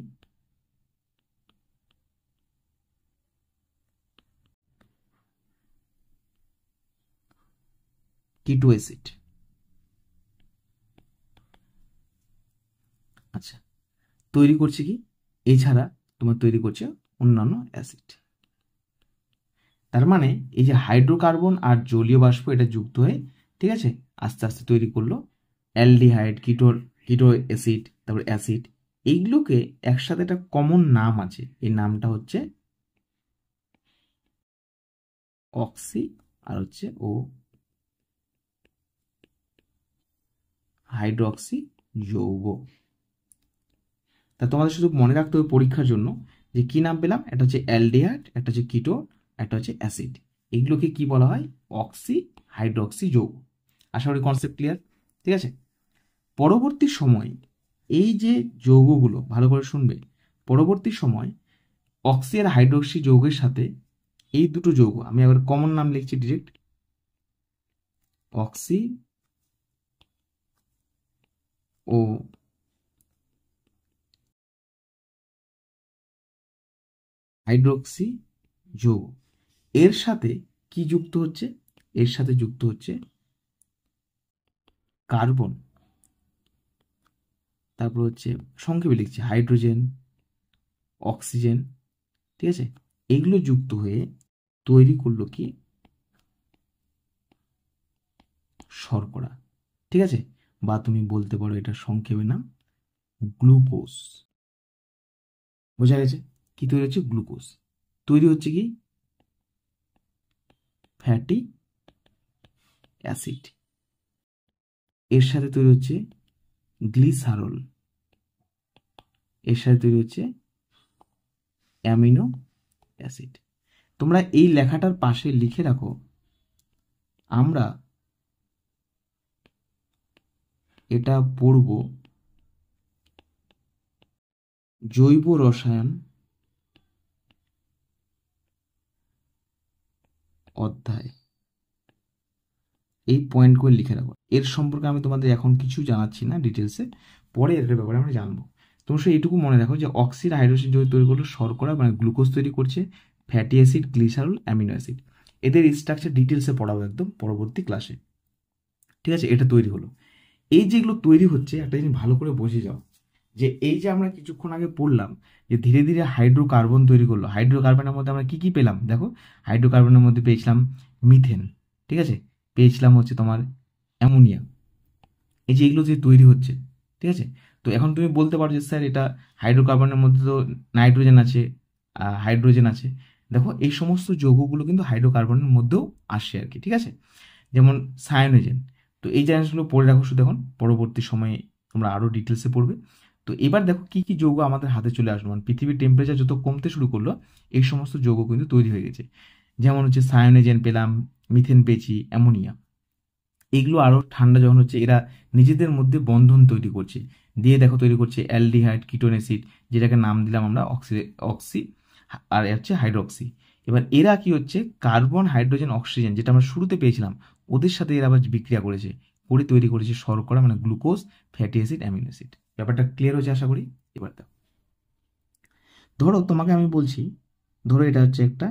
কিটো অ্যাসিড। আচ্ছা, তৈরি করছে কি? এছাড়া তোমার তৈরি করছে অন্যান্য অ্যাসিড। তার মানে এই যে হাইড্রোকার্বন আর জলীয় বাষ্প এটা যুক্ত হয়ে, ঠিক আছে, আস্তে আস্তে তৈরি করলো অ্যালডিহাইড, কিটো অ্যাসিড, তারপর অ্যাসিড। এইগুলোকে একসাথে একটা কমন নাম আছে, এই নামটা হচ্ছে অক্সি, আর হচ্ছে ও হাইড্রোক্সি যৌগ। তা তোমাদের শুধু মনে রাখতে হবে পরীক্ষার জন্য যে কি নাম পেলাম, একটা হচ্ছে অ্যালডিহাইড, একটা হচ্ছে কিটো, একটা হচ্ছে অ্যাসিড। এগুলোকে কি বলা হয়? অক্সি হাইড্রোক্সি যৌগ। আশা করি কনসেপ্ট ক্লিয়ার, ঠিক আছে। পরবর্তী সময় এই যে যৌগগুলো ভালো করে শুনবে, পরবর্তী সময় অক্সি আর হাইড্রোক্সি যৌগের সাথে এই দুটো যৌগ, আমি আবার কমন নাম লিখছি ডিরেক্ট, অক্সি ও হাইড্রোক্সি যৌগ, এর সাথে কি যুক্ত হচ্ছে? এর সাথে যুক্ত হচ্ছে কার্বন, তারপর হচ্ছে সংক্ষেপে লিখছি হাইড্রোজেন, অক্সিজেন, ঠিক আছে, এগুলো যুক্ত হয়ে তৈরি করলো কি? শর্করা, ঠিক আছে। বা তুমি বলতে পারো এটা সংক্ষেপে নাম গ্লুকোজ। বোঝা গেছে? কি তৈরি হচ্ছে? গ্লুকোজ তৈরি হচ্ছে কি ফ্যাটি অ্যাসিড, এর সাথে তৈরি হচ্ছে গ্লিসারল, এর সাথে তৈরি হচ্ছে অ্যামিনো অ্যাসিড। তোমরা এই লেখাটার পাশে লিখে রাখো, আমরা এটা পড়ব জৈব রসায়ন অধ্যায়। এই পয়েন্টগুলো লিখে রাখো। এর সম্পর্কে আমি তোমাদের এখন কিছু জানাচ্ছি না ডিটেলসে, পরে এর ব্যাপারে আমরা জানবো। তোমরা শুধু এইটুকু মনে রাখো যে অক্সিড হাইড্রোজেন যদি তৈরি করলো, শর্করা মানে গ্লুকোজ তৈরি করছে, fatty acid, glycerol, amino acid. এদের স্ট্রাকচার ডিটেলসে পড়াবো একদম পরবর্তী ক্লাসে। ঠিক আছে? এটা তৈরি হলো। এই যেগুলো তৈরি হচ্ছে একটা জিনিস ভালো করে বুঝে যাও, যে এই যে আমরা কিছুক্ষণ আগে পড়লাম যে ধীরে ধীরে হাইড্রোকার্বন তৈরি করলো। হাইড্রোকার্বনের মধ্যে আমরা কি কি পেলাম দেখো, হাইড্রোকার্বনের মধ্যে পেয়েছিলাম মিথেন, ঠিক আছে, পেয়েছিলাম হচ্ছে তোমার অ্যামোনিয়া। এই যে এগুলো যে তৈরি হচ্ছে, ঠিক আছে। তো এখন তুমি বলতে পারো যে স্যার এটা হাইড্রোকার্বনের মধ্যে তো নাইট্রোজেন আছে, হাইড্রোজেন আছে। দেখো এই সমস্ত যৌগগুলো কিন্তু হাইড্রোকার্বনের মধ্যেও আসে আর কি, ঠিক আছে। যেমন সায়ানোজেন। তো এই জিনিসগুলো পড়ে রাখো শুধু, এখন পরবর্তী সময়ে তোমরা আরও ডিটেলসে পড়বে। তো এবার দেখো কি কি যৌগ আমাদের হাতে চলে আসলো, মানে পৃথিবীর টেম্পারেচার যত কমতে শুরু করলো এই সমস্ত যৌগ কিন্তু তৈরি হয়ে গেছে। যেমন হচ্ছে সায়ানোজেন পেলাম, মিথেন পেয়েছি, অ্যামোনিয়া। এগুলো আরও ঠান্ডা যখন হচ্ছে এরা নিজেদের মধ্যে বন্ধন তৈরি করছে, দিয়ে দেখো তৈরি করছে অ্যালডিহাইড, কিটোন অ্যাসিড, যেটাকে নাম দিলাম আমরা অক্সি, আর হচ্ছে হাইড্রোক্সি। এবার এরা কি হচ্ছে কার্বন, হাইড্রোজেন, অক্সিজেন যেটা আমরা শুরুতে পেয়েছিলাম ওদের সাথে এরা আবার বিক্রিয়া করেছে, করে তৈরি করেছে শর্করা মানে glucose, fatty acid, amino acid. ব্যাপারটা ক্লিয়ার হচ্ছে আশা করি। এবার দেখো, ধরো তোমাকে আমি বলছি, ধরো এটা হচ্ছে একটা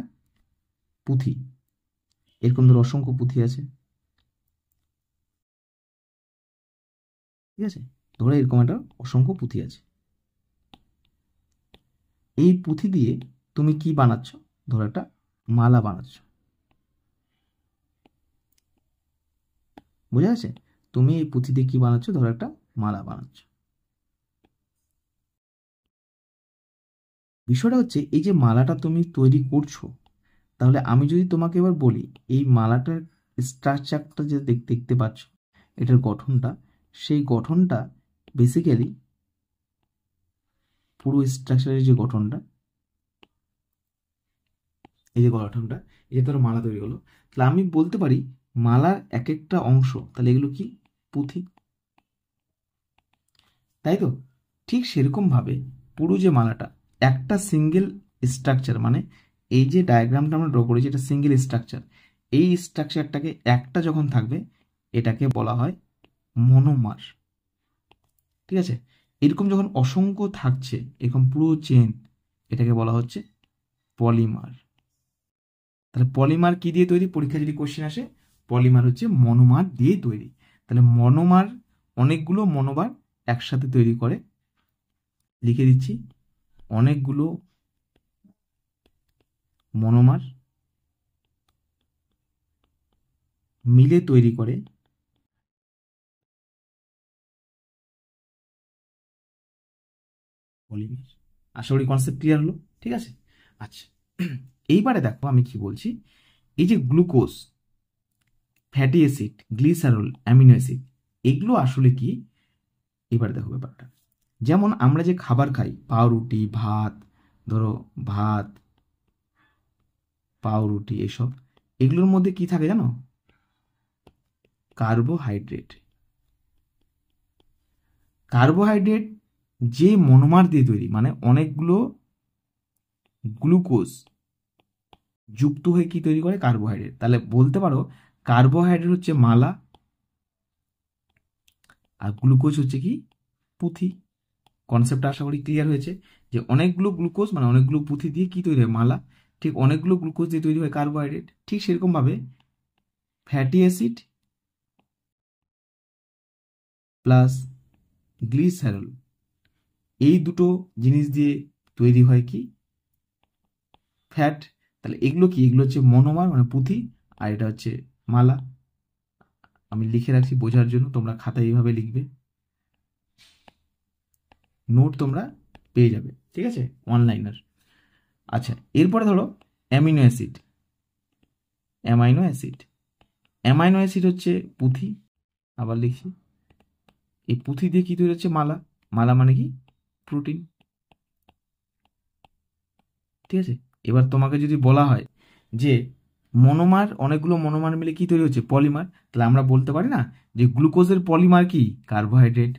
পুঁথি, এরকম ধরো অসংখ্য পুঁথি আছে, ঠিক আছে। ধরো এরকম একটা অসংখ্য পুঁথি আছে, এই পুঁথি দিয়ে তুমি কি বানাচ্ছ? ধরো একটা মালা বানাচ্ছ, বুঝা গেছে? তুমি এই পুঁথি দিয়ে কি বানাচ্ছ? ধরো একটা মালা বানাচ্ছ। বিষয়টা হচ্ছে এই যে মালাটা তুমি তৈরি করছো, তাহলে আমি যদি তোমাকে এবার বলি এই মালাটার স্ট্রাকচারটা যে দেখতে পাচ্ছ, এটার গঠনটা, সেই গঠনটা বেসিক্যালি পুরো স্ট্রাকচারের যে গঠনটা, এই যে গঠনটা, এই যে ধরো মালা তৈরি হলো, তাহলে আমি বলতে পারি মালার এক একটা অংশ, তাহলে এগুলো কি পুঁথি, তাই তো? ঠিক সেরকমভাবে পুরো যে মালাটা একটা সিঙ্গেল স্ট্রাকচার, মানে এই যে ডায়াগ্রামটা আমরা ড্র করেছি এটা সিঙ্গেল স্ট্রাকচার, এই স্ট্রাকচারটাকে একটা যখন থাকবে এটাকে বলা হয় মনোমার, ঠিক আছে। এরকম যখন অসংখ্য থাকছে এরকম পুরো চেন, এটাকে বলা হচ্ছে পলিমার। তাহলে পলিমার কি দিয়ে তৈরি? পরীক্ষা যদি কোশ্চেন আসে, পলিমার হচ্ছে মনোমার দিয়ে তৈরি। তাহলে মনোমার অনেকগুলো মনোমার একসাথে তৈরি করে, লিখে দিচ্ছি, অনেকগুলো মনোমার মিলে তৈরি করে পলিমার। আশা করি কনসেপ্ট ক্লিয়ার হলো, ঠিক আছে। আচ্ছা, এইবারে দেখো আমি কি বলছি, এই যে glucose, fatty acid, glycerol, amino acid, এগুলো আসলে কি? এবার দেখো ব্যাপারটা, যেমন আমরা যে খাবার খাই পাউরুটি, ভাত, ধরো ভাত, পাউরুটি, এসব, এগুলোর মধ্যে কি থাকে জানো? কার্বোহাইড্রেট। কার্বোহাইড্রেট যে মনোমার দিয়ে তৈরি, মানে অনেকগুলো গ্লুকোজ যুক্ত হয়ে কি তৈরি করে? কার্বোহাইড্রেট। তাহলে বলতে পারো কার্বোহাইড্রেট হচ্ছে মালা, আর গ্লুকোজ হচ্ছে কি পুঁথি। কনসেপ্টটা আশা করি ক্লিয়ার হয়েছে, যে অনেকগুলো গ্লুকোজ মানে অনেকগুলো পুঁথি দিয়ে কি তৈরি হয়? মালা। ঠিক অনেকগুলো গ্লুকোজ দিয়ে তৈরি হয় কার্বোহাইড্রেট। ঠিক সেরকমভাবে ফ্যাটি অ্যাসিড প্লাস গ্লিসারল, এই দুটো জিনিস দিয়ে তৈরি হয় কি? ফ্যাট। তাহলে এগুলো কি? এগুলো হচ্ছে মনোমার মানে পুঁথি, আর এটা হচ্ছে মালা। আমি লিখে রাখছি বোঝার জন্য, তোমরা খাতায় এইভাবে লিখবে, নোট তোমরা পেয়ে যাবে, ঠিক আছে, অনলাইনার। আচ্ছা, এরপরে ধরো amino acid. Amino acid, amino acid হচ্ছে পুঁথি, আবার লিখছি, এই পুঁথি দিয়ে কি তৈরি হচ্ছে? মালা। মালা মানে কি? প্রোটিন, ঠিক আছে। এবার তোমাকে যদি বলা হয় যে মনোমার, অনেকগুলো মনোমার মিলে কি তৈরি হচ্ছে? পলিমার। তাহলে আমরা বলতে পারি না যে গ্লুকোজের পলিমার কি? কার্বোহাইড্রেট।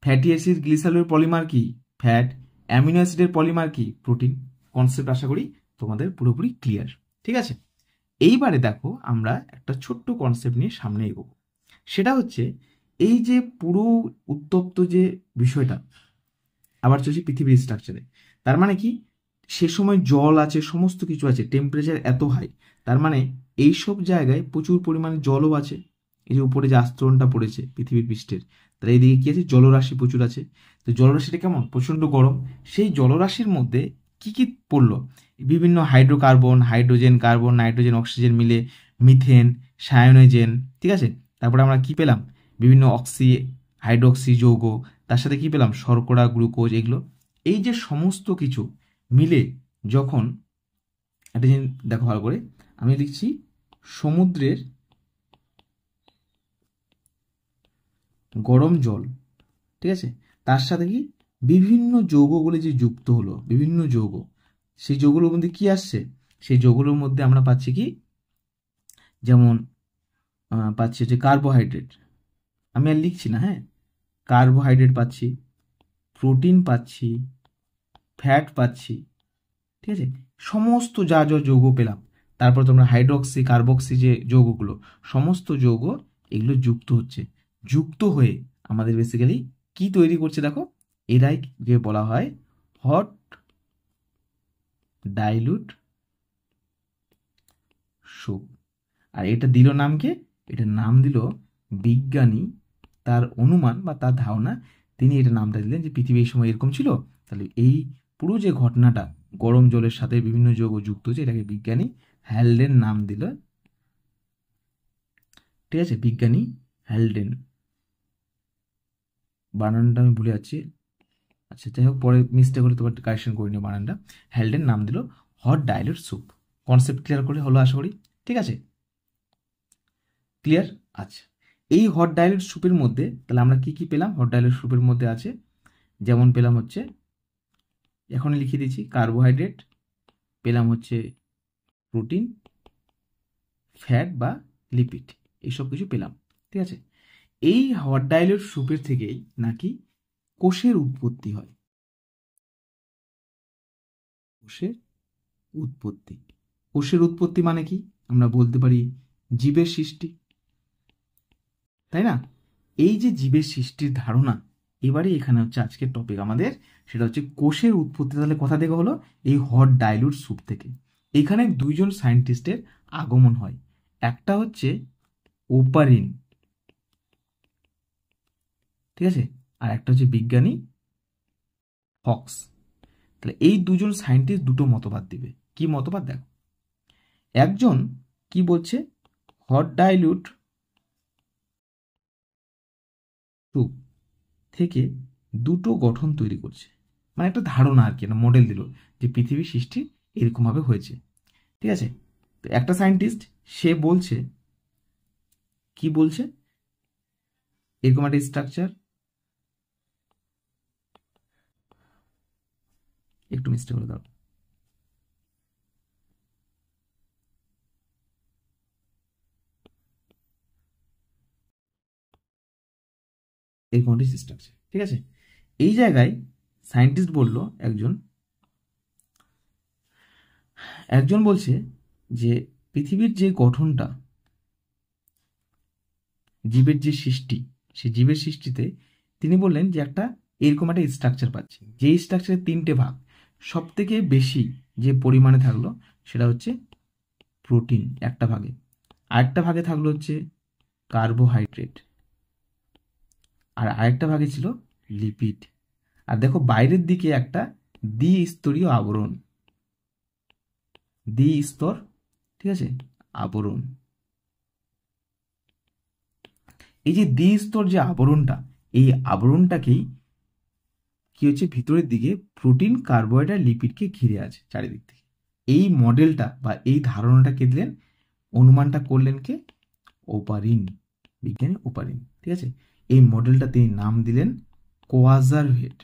ফ্যাটি অ্যাসিড গ্লিসারলের পলিমার কি? ফ্যাট। অ্যামিনো অ্যাসিডের পলিমার কি? প্রোটিন। কনসেপ্ট আশা করি তোমাদের পুরোপুরি ক্লিয়ার, ঠিক আছে। এইবারে দেখো আমরা একটা ছোট্ট কনসেপ্ট নিয়ে সামনে এগোবো। সেটা হচ্ছে এই যে পুরো উত্তপ্ত যে বিষয়টা, আবার চলছি পৃথিবীর স্ট্রাকচারে। তার মানে কি? সে সময় জল আছে, সমস্ত কিছু আছে, টেম্পারেচার এত হাই, তার মানে এই সব জায়গায় প্রচুর পরিমাণে জলও আছে। এই যে উপরে যে আস্তরণটা পড়েছে পৃথিবীর পৃষ্ঠের, তাহলে এইদিকে কি আছে? জলরাশি প্রচুর আছে। তো জলরাশিটা কেমন? প্রচণ্ড গরম। সেই জলরাশির মধ্যে কি কি পড়লো? বিভিন্ন hydrocarbon, hydrogen, carbon, nitrogen, oxygen মিলে মিথেন, সায়োনোজেন, ঠিক আছে। তারপরে আমরা কি পেলাম? বিভিন্ন হাইড্রোক্সি যৌগ, তার সাথে কি পেলাম? শর্করা, গ্লুকোজ, এগুলো। এই যে সমস্ত কিছু মিলে যখন একটা জিনিস দেখো ভালো করে, আমি লিখছি সমুদ্রের গরম জল, ঠিক আছে, তার সাথে কি বিভিন্ন যৌগগুলো যে যুক্ত হলো, বিভিন্ন যৌগ, সেই যৌগগুলোর মধ্যে কি আসছে? সেই যৌগগুলোর মধ্যে আমরা পাচ্ছি কি? যেমন পাচ্ছি হচ্ছে কার্বোহাইড্রেট, আমি আর লিখছি না, হ্যাঁ, কার্বোহাইড্রেট পাচ্ছি, প্রোটিন পাচ্ছি, ফ্যাট পাচ্ছি, ঠিক আছে, সমস্ত যা যা যৌগ পেলাম। তারপর তোমরা হাইড্রক্সি, কার্বক্সি যে যৌগগুলো, সমস্ত যৌগ এগুলো যুক্ত হচ্ছে, যুক্ত হয়ে আমাদের বেসিক্যালি কি তৈরি করছে? দেখো, এরাই যে বলা হয় হট ডাইলুট স্যুপ। আর এটা দিল নামকে? এটার নাম দিল বিজ্ঞানী, তার অনুমান বা তার ধারণা, তিনি এটা নামটা দিলেন যে পৃথিবী এই সময় এরকম ছিল। তাহলে এই পুরো যে ঘটনাটা, গরম জলের সাথে বিভিন্ন যৌগ যুক্ত হচ্ছে, এটাকে বিজ্ঞানী হ্যালডেন নাম দিল, ঠিক আছে, বিজ্ঞানী হ্যালডেন। বানানটা আমি ভুলে যাচ্ছি, আচ্ছা যাই হোক, পরে মিস্টেক হলে তোমার কারেকশন করে নিও বানানটা। হ্যালডেন নাম দিল hot dilute soup. Concept clear করে হলো আশা করি, ঠিক আছে, ক্লিয়ার। আচ্ছা, এই হট ডাইলুট স্যুপের মধ্যে তাহলে আমরা কি কি পেলাম? হট ডাইলুট স্যুপের মধ্যে আছে, যেমন পেলাম হচ্ছে, এখন লিখে দিচ্ছি, কার্বোহাইড্রেট পেলাম, হচ্ছে প্রোটিন, ফ্যাট বা লিপিড, এইসব কিছু পেলাম, ঠিক আছে। এই হট ডাইলুট স্যুপের থেকেই নাকি কোষের উৎপত্তি হয়। কোষের উৎপত্তি, কোষের উৎপত্তি মানে কি? আমরা বলতে পারি জীবের সৃষ্টি, তাই না? এই যে জীবের সৃষ্টির ধারণা, এবারে এখানে হচ্ছে আজকের টপিক আমাদের, সেটা হচ্ছে কোষের উৎপত্তি। তাহলে কথা থেকে হলো এই হট ডাইলুট স্যুপ থেকে। এখানে দুইজন সায়েন্টিস্টের আগমন হয়, একটা হচ্ছে ওপারিন, ঠিক আছে, আর একটা হচ্ছে বিজ্ঞানী ফক্স। তাহলে এই দুজন সায়েন্টিস্ট দুটো মতবাদ দিবে। কি মতবাদ? দেখো, একজন কি বলছে? হট ডাইলুট স্যুপ থেকে দুটো গঠন তৈরি করছে, মানে একটা ধারণা আর কি, একটা মডেল দিল যে পৃথিবীর সৃষ্টি এরকমভাবে হয়েছে, ঠিক আছে। তো একটা সায়েন্টিস্ট সে বলছে, কি বলছে? এরকম একটা স্ট্রাকচার, একটু মিস্টেক করে দাও, এরকম একটা স্ট্রাকচার, ঠিক আছে। এই জায়গায় সায়েন্টিস্ট বলল, একজন একজন বলছে যে পৃথিবীর যে গঠনটা, জীবের যে সৃষ্টি, সেই জীবের সৃষ্টিতে তিনি বললেন যে একটা এরকম একটা স্ট্রাকচার পাচ্ছি, যেই স্ট্রাকচারের তিনটে ভাগ, সব থেকে বেশি যে পরিমাণে থাকলো সেটা হচ্ছে প্রোটিন একটা ভাগে, আরেকটা ভাগে থাকলো হচ্ছে কার্বোহাইড্রেট, আর আরেকটা ভাগে ছিল লিপিড। আর দেখো বাইরের দিকে একটা দ্বিস্তরীয় আবরণ, দ্বিস্তর, ঠিক আছে, আবরণ। এই যে দ্বিস্তর যে আবরণটা, এই আবরণটাকেই কি হচ্ছে, ভিতরের দিকে প্রোটিন, কার্বোহাইড্রেট, লিপিডকে ঘিরে আছে চারিদিক থেকে। এই মডেলটা বা এই ধারণাটা কে দিলেন, অনুমানটা করলেন কে, ওপারিন, বিজ্ঞানী ওপারিন। ঠিক আছে, এই মডেলটা তিনি নাম দিলেন কোয়াজারভেট,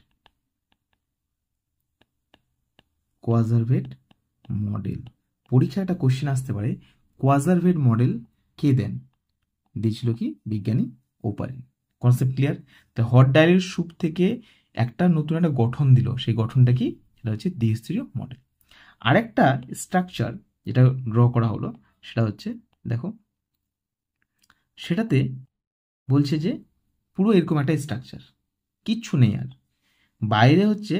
কোয়াজারভেট মডেল। পরীক্ষায় একটা কোশ্চেন আসতে পারে, কোয়াজারভেট মডেল কে দেন, দিয়েছিল কি, বিজ্ঞানী ওপারিন। Concept clear? তো হট ডাইলের স্যুপ থেকে একটা নতুন একটা গঠন দিল, সেই গঠনটা কি, সেটা হচ্ছে দ্বিস্তরীয় মডেল। আরেকটা স্ট্রাকচার যেটা ড্র করা হলো সেটা হচ্ছে, দেখো সেটাতে বলছে যে পুরো এরকম একটা স্ট্রাকচার, কিচ্ছু নেই আর, বাইরে হচ্ছে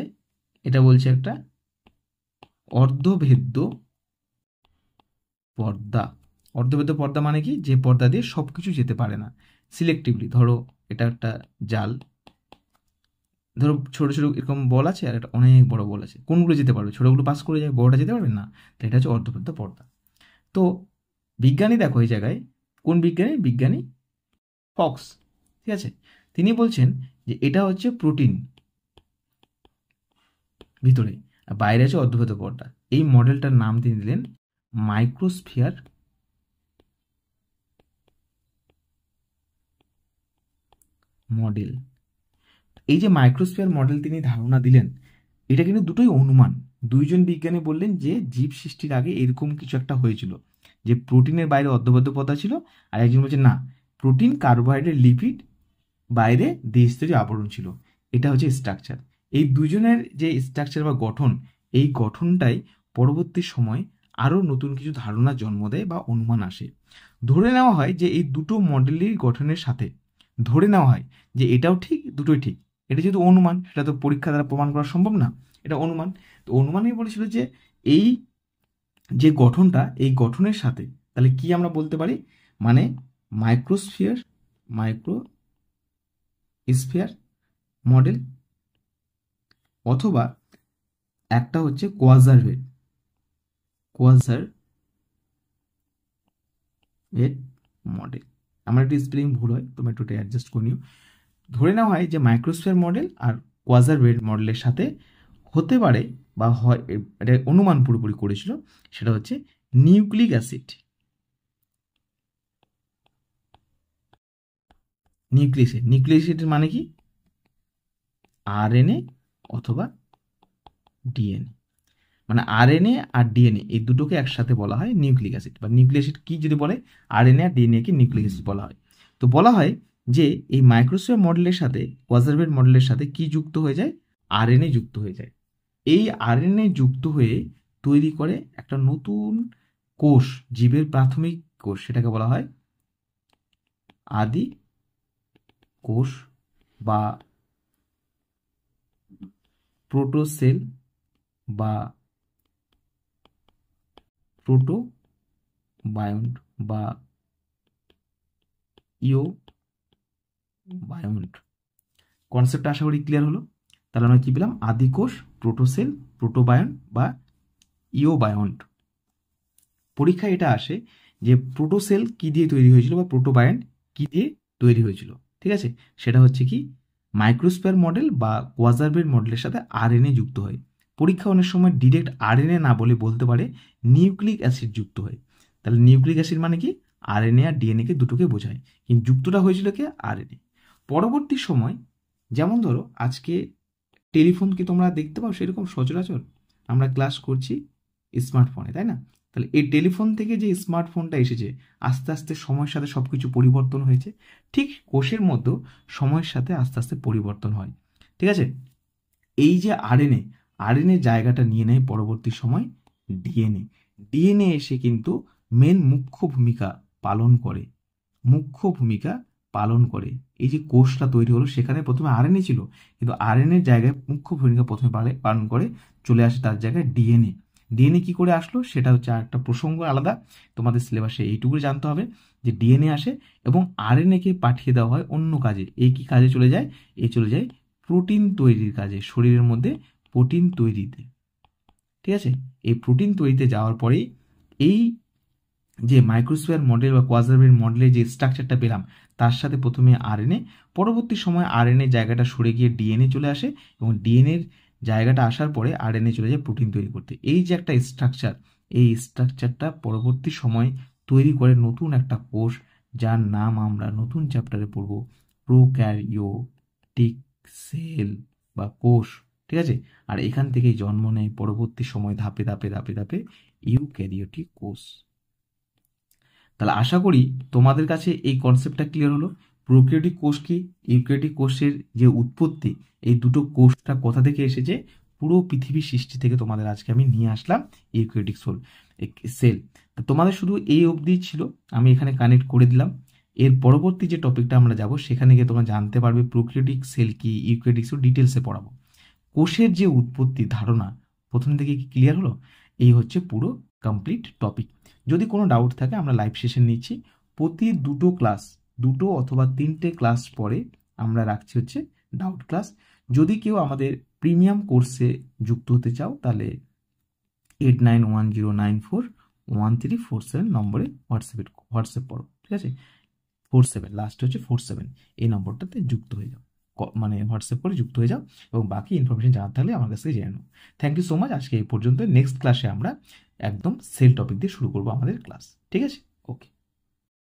এটা বলছে একটা অর্ধভেদ্য পর্দা। অর্ধভেদ্য পর্দা মানে কি, যে পর্দা দিয়ে সব কিছু যেতে পারে না সিলেক্টিভলি। ধরো এটা একটা জাল, ধরো ছোট ছোট এরকম বল আছে আর একটা অনেক বড় বল আছে, কোনগুলো যেতে পারবে, ছোটগুলো পাস করে যায়, বড়টা যেতে পারবে না, তো এটা হচ্ছে অর্ধভেদ্য পর্দা। তো বিজ্ঞানী দেখো এই জায়গায়, কোন বিজ্ঞানী, বিজ্ঞানী ফক্স, ঠিক আছে, তিনি বলছেন যে এটা হচ্ছে প্রোটিন ভিতরে, আর বাইরে আছে অর্ধভেদ্য পর্দা। এই মডেলটার নাম তিনি দিলেন মাইক্রোস্ফিয়ার মডেল। এই যে মাইক্রোস্ফিয়ার মডেল তিনি ধারণা দিলেন, এটা কিন্তু দুটোই অনুমান। দুইজন বিজ্ঞানী বললেন যে জীব সৃষ্টির আগে এরকম কিছু একটা হয়েছিল, যে প্রোটিনের বাইরে অর্ধবদ্ধ পদার্থ ছিল, আর একজন বলছে না, প্রোটিন, কার্বোহাইড্রেট, লিপিড বাইরে দ্বিস্তরীয় আবরণ ছিল। এটা হচ্ছে স্ট্রাকচার। এই দুজনের যে স্ট্রাকচার বা গঠন, এই গঠনটাই পরবর্তী সময় আরও নতুন কিছু ধারণা জন্ম দেয় বা অনুমান আসে। ধরে নেওয়া হয় যে এই দুটো মডেলের গঠনের সাথে, ধরে নেওয়া হয় যে এটাও ঠিক, দুটোই ঠিক। এটা যেহেতু অনুমান, সেটা তো পরীক্ষা দ্বারা প্রমাণ করা সম্ভব না, এটা অনুমান। তো অনুমানই বলেছিল যে এই যে গঠনটা, এই গঠনের সাথে তাহলে কি আমরা বলতে পারি, মানে মাইক্রোস্ফিয়ার মডেল, অথবা একটা হচ্ছে কোয়াজারভেট মডেল। আমার একটু স্পেলিং ভুল হয়, তোমরা একটু অ্যাডজাস্ট করে নিও। ধরে নেওয়া হয় যে মাইক্রোস্ফিয়ার মডেল আর কোয়াজারভেট মডেলের সাথে হতে পারে বা হয়, এটা অনুমান পুরোপুরি করেছিল, সেটা হচ্ছে নিউক্লিক অ্যাসিড। নিউক্লিক অ্যাসিডের মানে কি, আরএনএ অথবা ডিএনএ। মানে আরএনএ আর ডিএনএ এই দুটোকে একসাথে বলা হয় নিউক্লিক অ্যাসিড। বা নিউক্লিক অ্যাসিড কি যদি বলে, আরএনএ আর ডিএনএ কে নিউক্লিক অ্যাসিড বলা হয়। তো বলা হয় যে এই মাইক্রোস্ফিয়ার মডেলের সাথে কোয়াজারভেট মডেলের সাথে কি যুক্ত হয়ে যায়, আরএনএ যুক্ত হয়ে যায়। এই আরএনএ যুক্ত হয়ে তৈরি করে একটা নতুন কোষ, জীবের প্রাথমিক কোষ, সেটাকে বলা হয় আদি কোষ বা প্রোটোসেল বা প্রোটোবায়ন্ট বা ইওবায়ন্ট। কনসেপ্টটা আশা করি ক্লিয়ার হলো। তাহলে আমরা কি পেলাম, আদিকোষ, প্রোটোসেল, প্রোটোবায়ন বা ইওবায়ন্ট। পরীক্ষায় এটা আসে যে প্রোটোসেল কি দিয়ে তৈরি হয়েছিল বা প্রোটোবায়ন কি দিয়ে তৈরি হয়েছিল, ঠিক আছে, সেটা হচ্ছে কি মাইক্রোস্ফিয়ার মডেল বা কোয়াজারভেট মডেলের সাথে আরএনএ যুক্ত হয়। পরীক্ষা অনেক সময় ডিরেক্ট আরএনএ না বলে বলতে পারে নিউক্লিক অ্যাসিড যুক্ত হয়। তাহলে নিউক্লিক অ্যাসিড মানে কি, আরএনএ আর ডিএনএ কে দুটোকে বোঝায়, কিন্তু যুক্তটা হয়েছিল কি, আরএনএ। পরবর্তী সময়, যেমন ধরো আজকে টেলিফোনকে তোমরা দেখতে পাও সেরকম সচরাচর, আমরা ক্লাস করছি স্মার্টফোনে, তাই না? তাহলে এই টেলিফোন থেকে যে স্মার্টফোনটা এসেছে, আস্তে আস্তে সময়ের সাথে সব কিছু পরিবর্তন হয়েছে। ঠিক কোষের মধ্যেও সময়ের সাথে আস্তে আস্তে পরিবর্তন হয়, ঠিক আছে। এই যে আরএনএ জায়গাটা নিয়ে নেয় পরবর্তী সময় ডিএনএ এসে কিন্তু মুখ্য ভূমিকা পালন করে। এই যে কোষটা তৈরি হলো, সেখানে প্রথমে আরএনএ ছিল, কিন্তু আরএনএর জায়গায় মুখ্য ভূমিকা প্রথমে পালন করে, চলে আসে তার জায়গায় ডিএনএ কি করে আসলো, সেটা হচ্ছে আরেকটা প্রসঙ্গ আলাদা, তোমাদের সিলেবাসে এইটুকু জানতে হবে যে ডিএনএ আসে এবং আরএনএ কে পাঠিয়ে দেওয়া হয় অন্য কাজে। এই কি কাজে চলে যায়, চলে যায় প্রোটিন তৈরির কাজে, শরীরের মধ্যে প্রোটিন তৈরিতে, ঠিক আছে। এই প্রোটিন তৈরিতে যাওয়ার পরেই এই যে মাইক্রোস্ফিয়ার মডেল বা কোয়াজারভেট মডেলের যে স্ট্রাকচারটা পেলাম, তার সাথে প্রথমে আরএনএ, পরবর্তী সময় আরএনএ জায়গাটা সরে গিয়ে ডিএনএ চলে আসে এবং ডিএনএর জায়গাটা আসার পরে আরএনএ চলে যায় প্রোটিন তৈরি করতে। এই যে একটা স্ট্রাকচার, এই স্ট্রাকচারটা পরবর্তী সময় তৈরি করে নতুন একটা কোষ, যার নাম আমরা নতুন চ্যাপ্টারে পড়ব প্রোক্যারিওটিক সেল বা কোষ। ঠিক আছে, আর এখান থেকেই জন্ম নেয় পরবর্তী সময় ধাপে ধাপে ধাপে ধাপে ইউক্যারিওটিক কোষ। তাহলে আশা করি তোমাদের কাছে এই কনসেপ্টটা ক্লিয়ার হলো। প্রোক্যারিওটিক কোষ কি, ইউক্যারিওটিক কোষের যে উৎপত্তি, এই দুটো কোষটা কোথা থেকে এসেছে, পুরো পৃথিবীর সৃষ্টি থেকে তোমাদের আজকে আমি নিয়ে আসলাম ইউক্যারিওটিক সেল। তো তোমাদের শুধু এই অবধি ছিল, আমি এখানে কানেক্ট করে দিলাম। এর পরবর্তী যে টপিকটা আমরা যাব সেখানে গিয়ে তোমরা জানতে পারবে প্রোক্যারিওটিক সেল কি, ইউক্যারিওটিক সেল ডিটেলসে পড়াবো। কোষের যে উৎপত্তি ধারণা প্রথম থেকে কি ক্লিয়ার হলো? এই হচ্ছে পুরো কমপ্লিট টপিক। যদি কোনো ডাউট থাকে আমরা লাইভ সেশন নিচ্ছি প্রতি দুটো অথবা 3টে ক্লাস পরে আমরা রাখছি হচ্ছে ডাউট ক্লাস। যদি কেউ আমাদের প্রিমিয়াম কোর্সে যুক্ত হতে চাও তাহলে 8910941347 নম্বরে হোয়াটসঅ্যাপ করো। ঠিক আছে, 47 লাস্ট হচ্ছে 47, এই নম্বরটাতে যুক্ত হয়ে যাও, মানে হোয়াটসঅ্যাপ করে যুক্ত হয়ে যাও এবং বাকি ইনফরমেশন জানার থাকলে আমার কাছ থেকে জেনে নাও। Thank you so much. আজকে এই পর্যন্ত। নেক্সট ক্লাসে আমরা একদম সেল টপিক দিয়ে শুরু করবো আমাদের ক্লাস। ঠিক আছে।